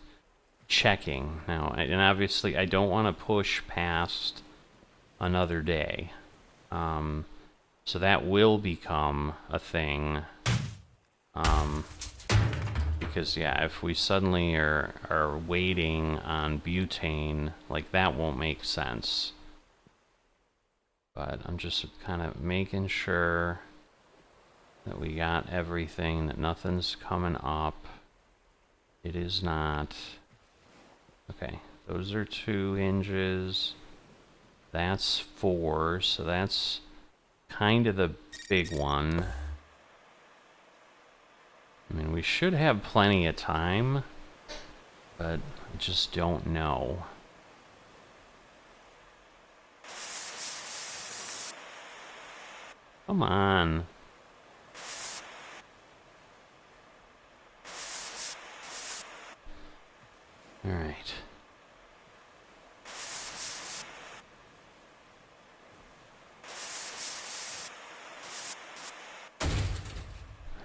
checking. Now, and obviously I don't want to push past another day. So that will become a thing. Because, yeah, if we suddenly are waiting on butane, like, that won't make sense. But I'm just kind of making sure that we got everything, that nothing's coming up. It is not. Okay, those are 2 hinges. That's 4, so that's kind of the big one. I mean, we should have plenty of time, but I just don't know. Come on. All right.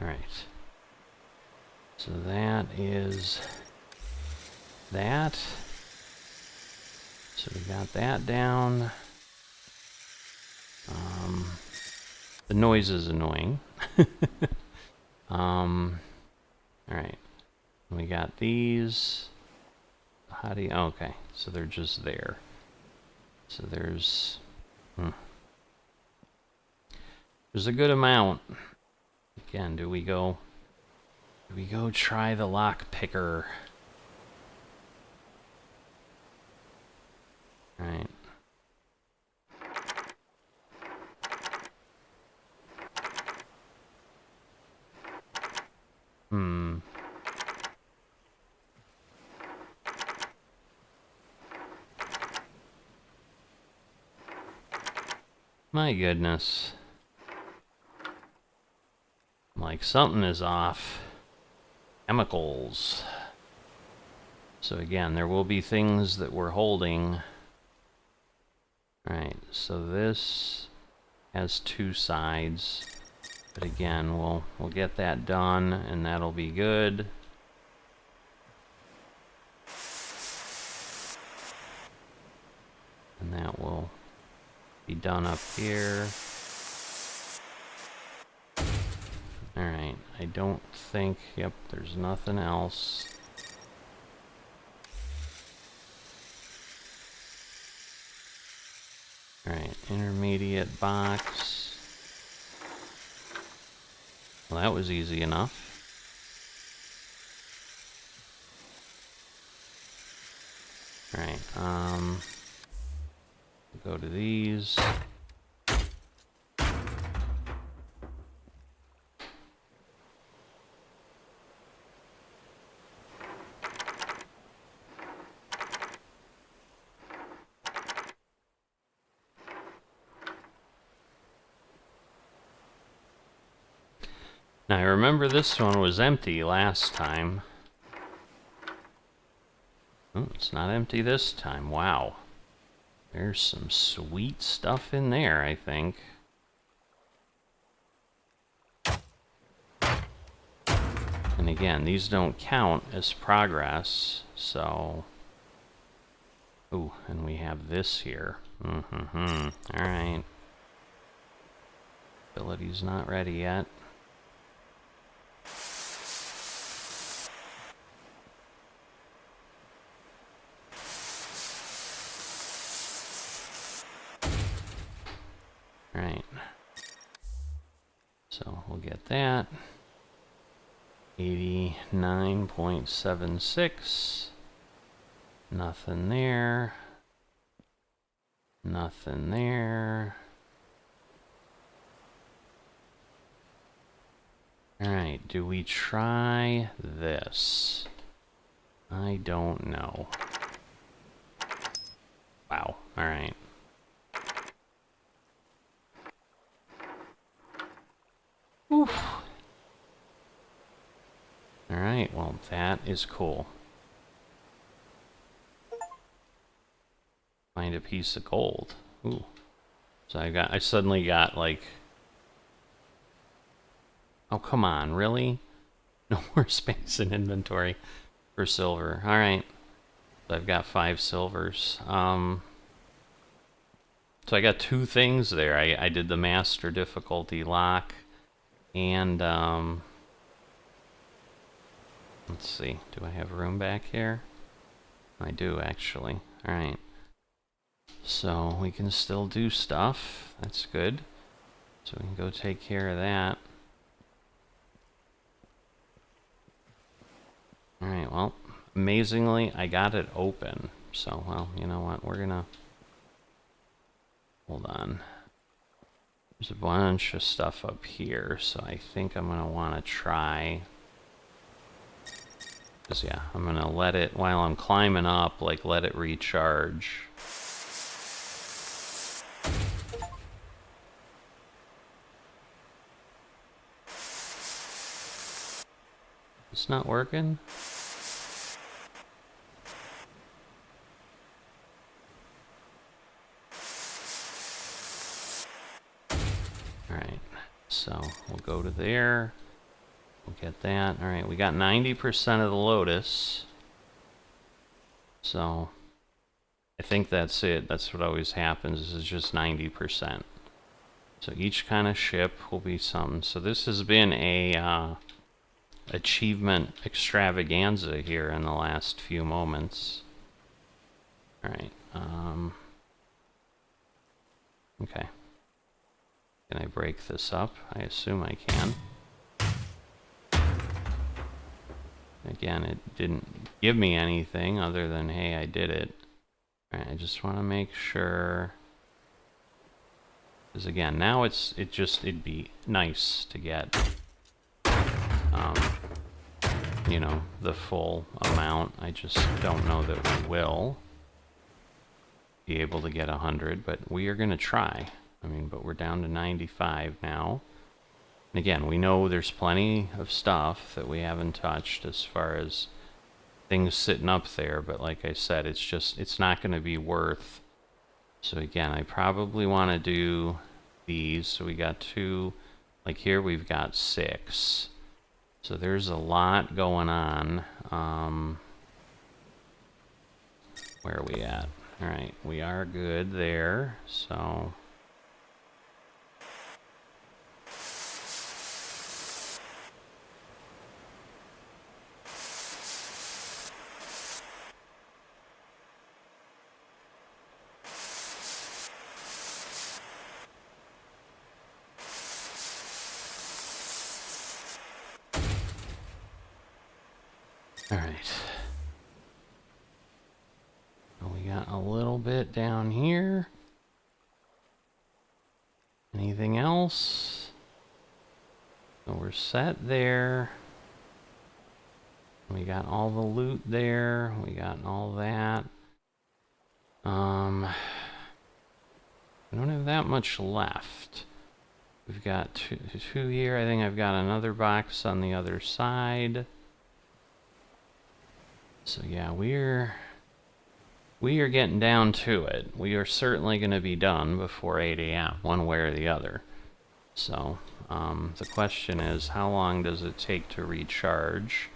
All right. So that is that. So we got that down. The noise is annoying. All right. We got these. How do you... Okay, so they're just there. So there's... There's a good amount. Again, do we go try the lock picker? All right. My goodness. Like, something is off. Chemicals. So again, there will be things that we're holding. Alright, so this has 2 sides. But again, we'll get that done, and that'll be good. And that will be done up here. Alright, I don't think... Yep, there's nothing else. Alright, intermediate box. Well, that was easy enough. Alright, go to these. Now, I remember this one was empty last time. Oh, it's not empty this time. Wow. There's some sweet stuff in there, I think. And again, these don't count as progress, so... Ooh, and we have this here. Alright. Ability's not ready yet. Alright. So we'll get that. 89.76. Nothing there. Nothing there. Alright, do we try this? I don't know. Wow, alright. Oof. Alright, well, that is cool. find a piece of gold. Ooh. So I suddenly got like... Oh, come on, really? No more space in inventory for silver. Alright. So I've got 5 silvers. So I got 2 things there. I did the master difficulty lock and let's see, do I have room back here? I do actually. Alright. So we can still do stuff. That's good. So we can go take care of that. Alright, well, amazingly, I got it open. So, well, you know what? We're gonna... Hold on. There's a bunch of stuff up here, so I think I'm gonna want to try... Because, yeah, I'm gonna let it, while I'm climbing up, like, let it recharge. It's not working? Alright, so we'll go to there. We'll get that. Alright, we got 90% of the lotus. So, I think that's it. That's what always happens, is just 90%. So each kind of ship will be something. So this has been a achievement extravaganza here in the last few moments. Alright, okay. Can I break this up? I assume I can. Again, it didn't give me anything other than, hey, I did it. Alright, I just want to make sure... Because again, now it'd be nice to get, you know, the full amount. I just don't know that we will be able to get 100, but we are going to try. I mean, but we're down to 95 now. And again, we know there's plenty of stuff that we haven't touched as far as things sitting up there, but like I said, it's not going to be worth. So again, I probably want to do these. So we got 2, like here we've got 6. So there's a lot going on. Where are we at? All right, we are good there. So alright. We got a little bit down here. Anything else? So we're set there. We got all the loot there. We got all that. We don't have that much left. We've got two here. I think I've got another box on the other side. So yeah, we are getting down to it. We are certainly going to be done before 8 a.m., one way or the other. So, the question is, how long does it take to recharge?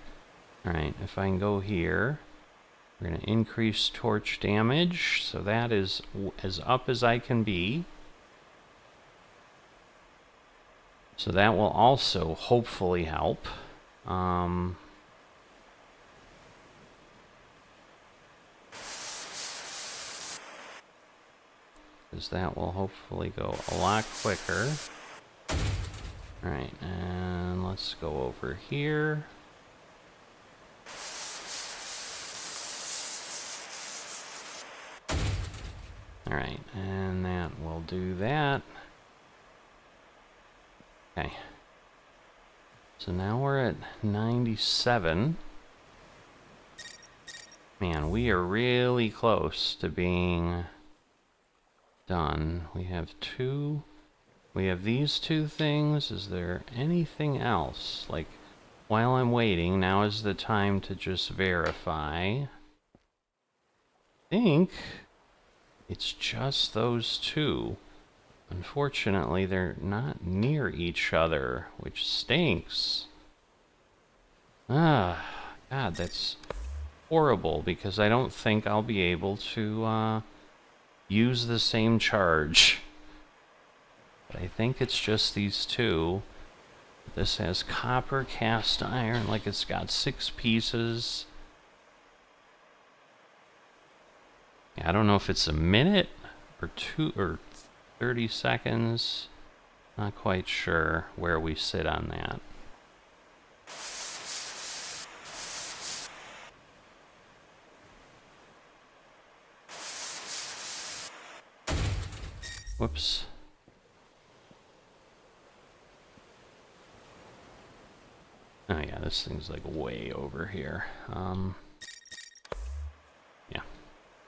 Alright, if I can go here, we're going to increase torch damage, so that is as up as I can be. So that will also hopefully help. Because that will hopefully go a lot quicker. Alright, and let's go over here. Alright, and that will do that. Okay. So now we're at 97. Man, we are really close to being done. We have these 2 things. Is there anything else? Like, while I'm waiting, now is the time to just verify. I think It's just those two. Unfortunately, they're not near each other, which stinks. Ah, God, that's horrible, because I don't think I'll be able to use the same charge. But I think it's just these two. This has copper, cast iron, like it's got 6 pieces. I don't know if it's a minute or 2 or 30 seconds. Not quite sure where we sit on that. Whoops. Oh yeah, this thing's like way over here. Yeah.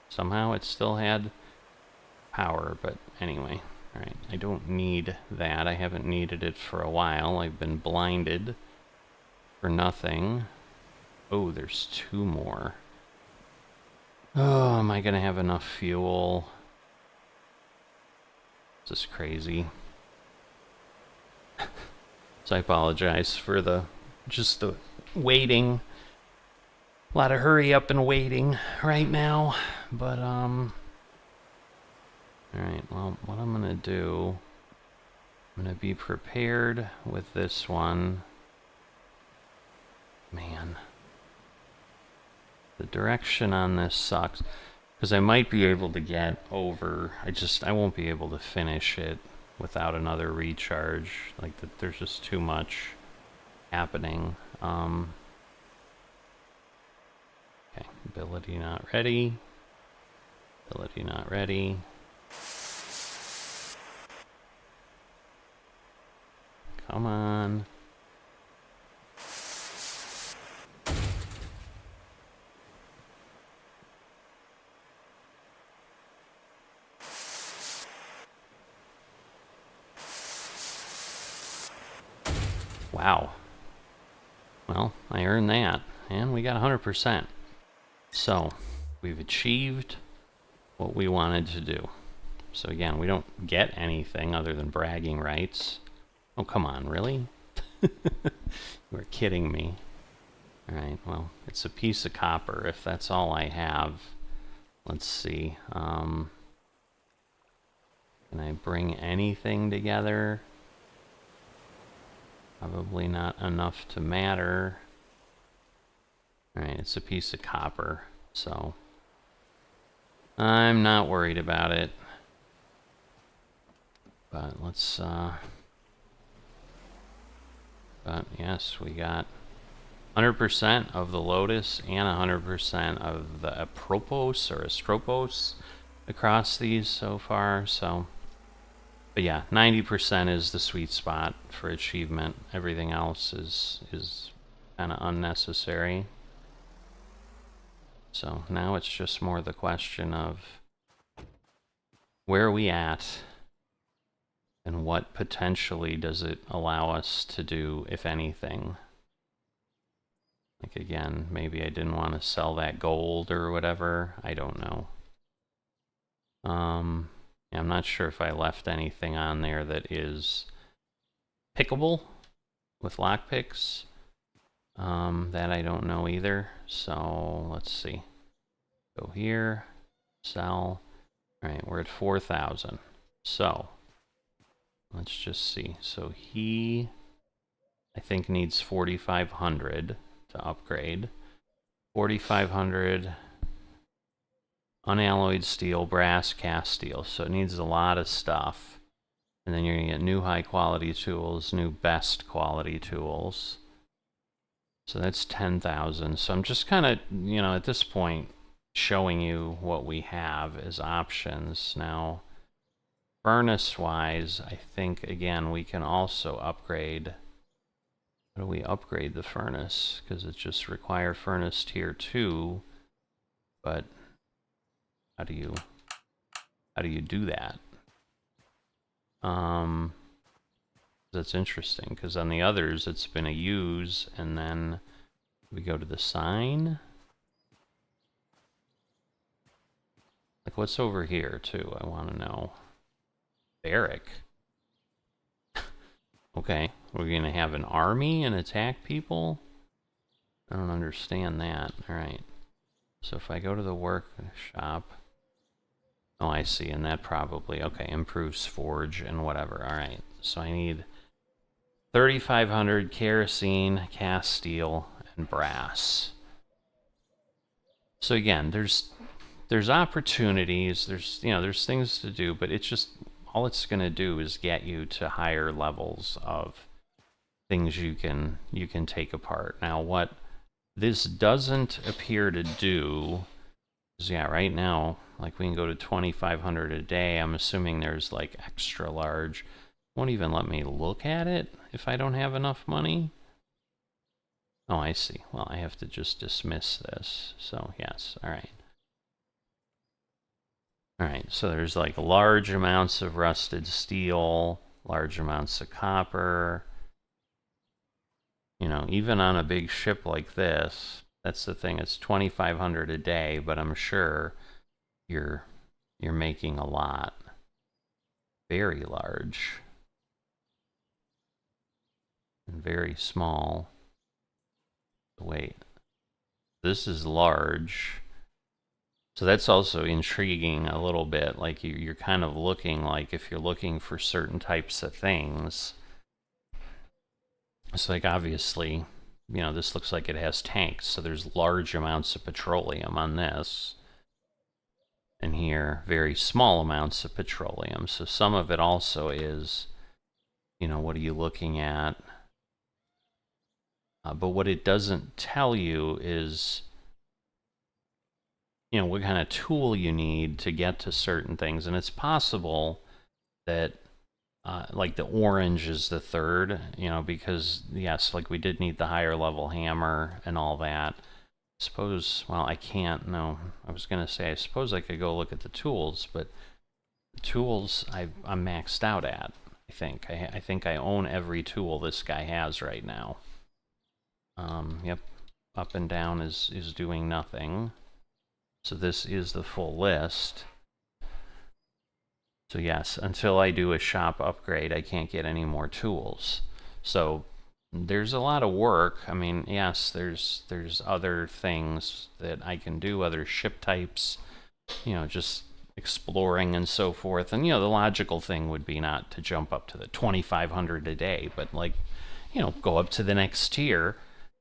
Somehow it still had power, but anyway. Alright, I don't need that. I haven't needed it for a while. I've been blinded for nothing. Oh, there's 2 more. Oh, am I gonna have enough fuel? This is crazy. So I apologize for the waiting. A lot of hurry up and waiting right now. But alright, well, what I'm gonna do, I'm gonna be prepared with this one. Man. The direction on this sucks. Because I might be able to get over, I won't be able to finish it without another recharge. Like, there's just too much happening. Okay, ability not ready. Ability not ready. Come on. Wow. Well, I earned that, and we got 100%. So, we've achieved what we wanted to do. So again, we don't get anything other than bragging rights. Oh, come on, really? You were kidding me. Alright, well, it's a piece of copper, if that's all I have. Let's see. Can I bring anything together? Probably not enough to matter. Alright, it's a piece of copper, so I'm not worried about it. But let's, but yes, we got 100% of the Lotus and 100% of the Apropos or Astropos across these so far, so. But yeah, 90% is the sweet spot for achievement. Everything else is kind of unnecessary. So now it's just more the question of where are we at and what potentially does it allow us to do, if anything. Like again, maybe I didn't want to sell that gold or whatever. I don't know. Yeah, I'm not sure if I left anything on there that is pickable with lockpicks. That I don't know either. So let's see. Go here, sell. All right, we're at 4,000. So let's just see. So he, I think, needs 4,500 to upgrade. 4,500 unalloyed steel, brass, cast steel. So it needs a lot of stuff. And then you're going to get new high quality tools, new best quality tools. So that's 10,000. So I'm just kind of, you know, at this point, showing you what we have as options. Now, furnace-wise, I think, again, we can also upgrade. How do we upgrade the furnace? Because it just require furnace tier 2. But how do you do that? That's interesting, because on the others, it's been a use, and then we go to the sign. Like, what's over here, too? I want to know. Barrack. Okay, we're going to have an army and attack people? I don't understand that. Alright. So if I go to the workshop... Oh, I see, and that probably... Okay, improves forge and whatever. Alright, so I need 3,500 kerosene, cast steel, and brass. So again, there's opportunities, there's things to do, but it's just... All it's going to do is get you to higher levels of things you can take apart. Now, what this doesn't appear to do is, yeah, right now, like we can go to 2,500 a day. I'm assuming there's like extra large. Won't even let me look at it if I don't have enough money. Oh, I see. Well, I have to just dismiss this. So, yes, all right. All right, so there's like large amounts of rusted steel, large amounts of copper. You know, even on a big ship like this, that's the thing. It's 2,500 a day, but I'm sure you're making a lot. Very large. And very small. Wait. This is large. So that's also intriguing a little bit. Like you're kind of looking like if you're looking for certain types of things. It's like obviously, you know, this looks like it has tanks. So there's large amounts of petroleum on this. And here, very small amounts of petroleum. So some of it also is, you know, what are you looking at? But what it doesn't tell you is, you know, what kind of tool you need to get to certain things. And it's possible that, like the orange is the third, you know, because, yes, like we did need the higher level hammer and all that. Suppose, well, I can't, no. I was going to say, I suppose I could go look at the tools, but the tools I'm maxed out at, I think. I think I own every tool this guy has right now. Yep, up and down is doing nothing. So this is the full list. So yes, until I do a shop upgrade, I can't get any more tools. So there's a lot of work. I mean, yes, there's other things that I can do, other ship types, you know, just exploring and so forth. And, you know, the logical thing would be not to jump up to the 2,500 a day, but like, you know, go up to the next tier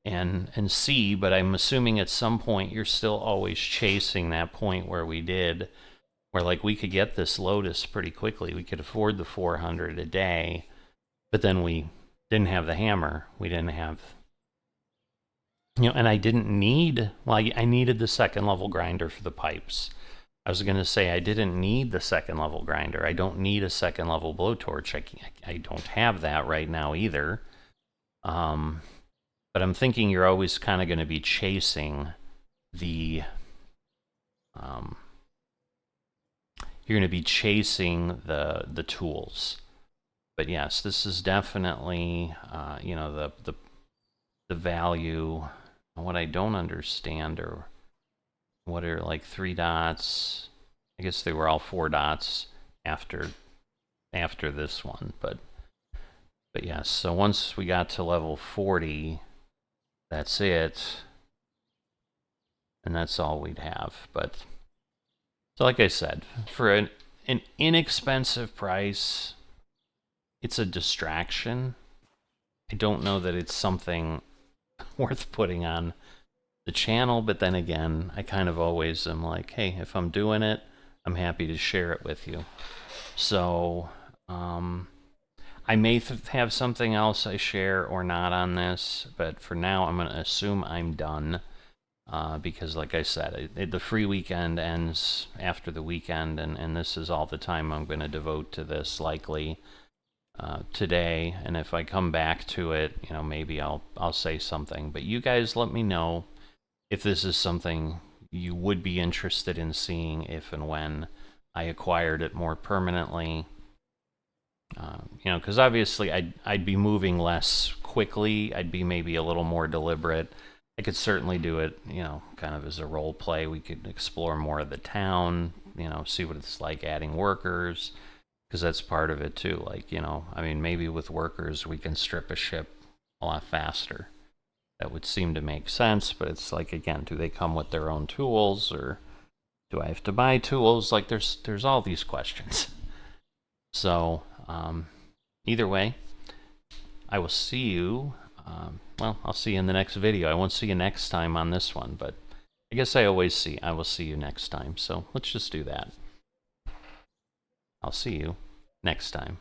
and see. But I'm assuming at some point you're still always chasing that point where we did, where like we could get this Lotus pretty quickly. We could afford the 400 a day, but then we didn't have the hammer. We didn't have, you know, and I didn't need, well, I needed the second level grinder for the pipes. I was going to say I didn't need the second level grinder. I don't need a second level blowtorch. I don't have that right now either. But I'm thinking you're always kind of going to be chasing the, you're going to be chasing the tools. But yes, this is definitely, you know, the value. What I don't understand are what are like 3 dots. I guess they were all 4 dots after this one, but yes. So once we got to level 40, that's it, and that's all we'd have. But so, like I said, for an inexpensive price, it's a distraction. I don't know that it's something worth putting on the channel, but then again, I kind of always am like, hey, if I'm doing it, I'm happy to share it with you. So, I may have something else I share or not on this, but for now, I'm going to assume I'm done. Because like I said, the free weekend ends after the weekend, and this is all the time I'm going to devote to this likely today. And if I come back to it, you know, maybe I'll say something. But you guys let me know if this is something you would be interested in seeing if and when I acquired it more permanently. You know, because obviously I'd be moving less quickly. I'd be maybe a little more deliberate. I could certainly do it, you know, kind of as a role play. We could explore more of the town, you know, see what it's like adding workers, because that's part of it too. Like, you know, I mean, maybe with workers we can strip a ship a lot faster. That would seem to make sense, but it's like, again, do they come with their own tools, or do I have to buy tools? Like, there's all these questions. So either way, I will see you. Well, I'll see you in the next video. I won't see you next time on this one, but I guess I will see you next time. So let's just do that. I'll see you next time.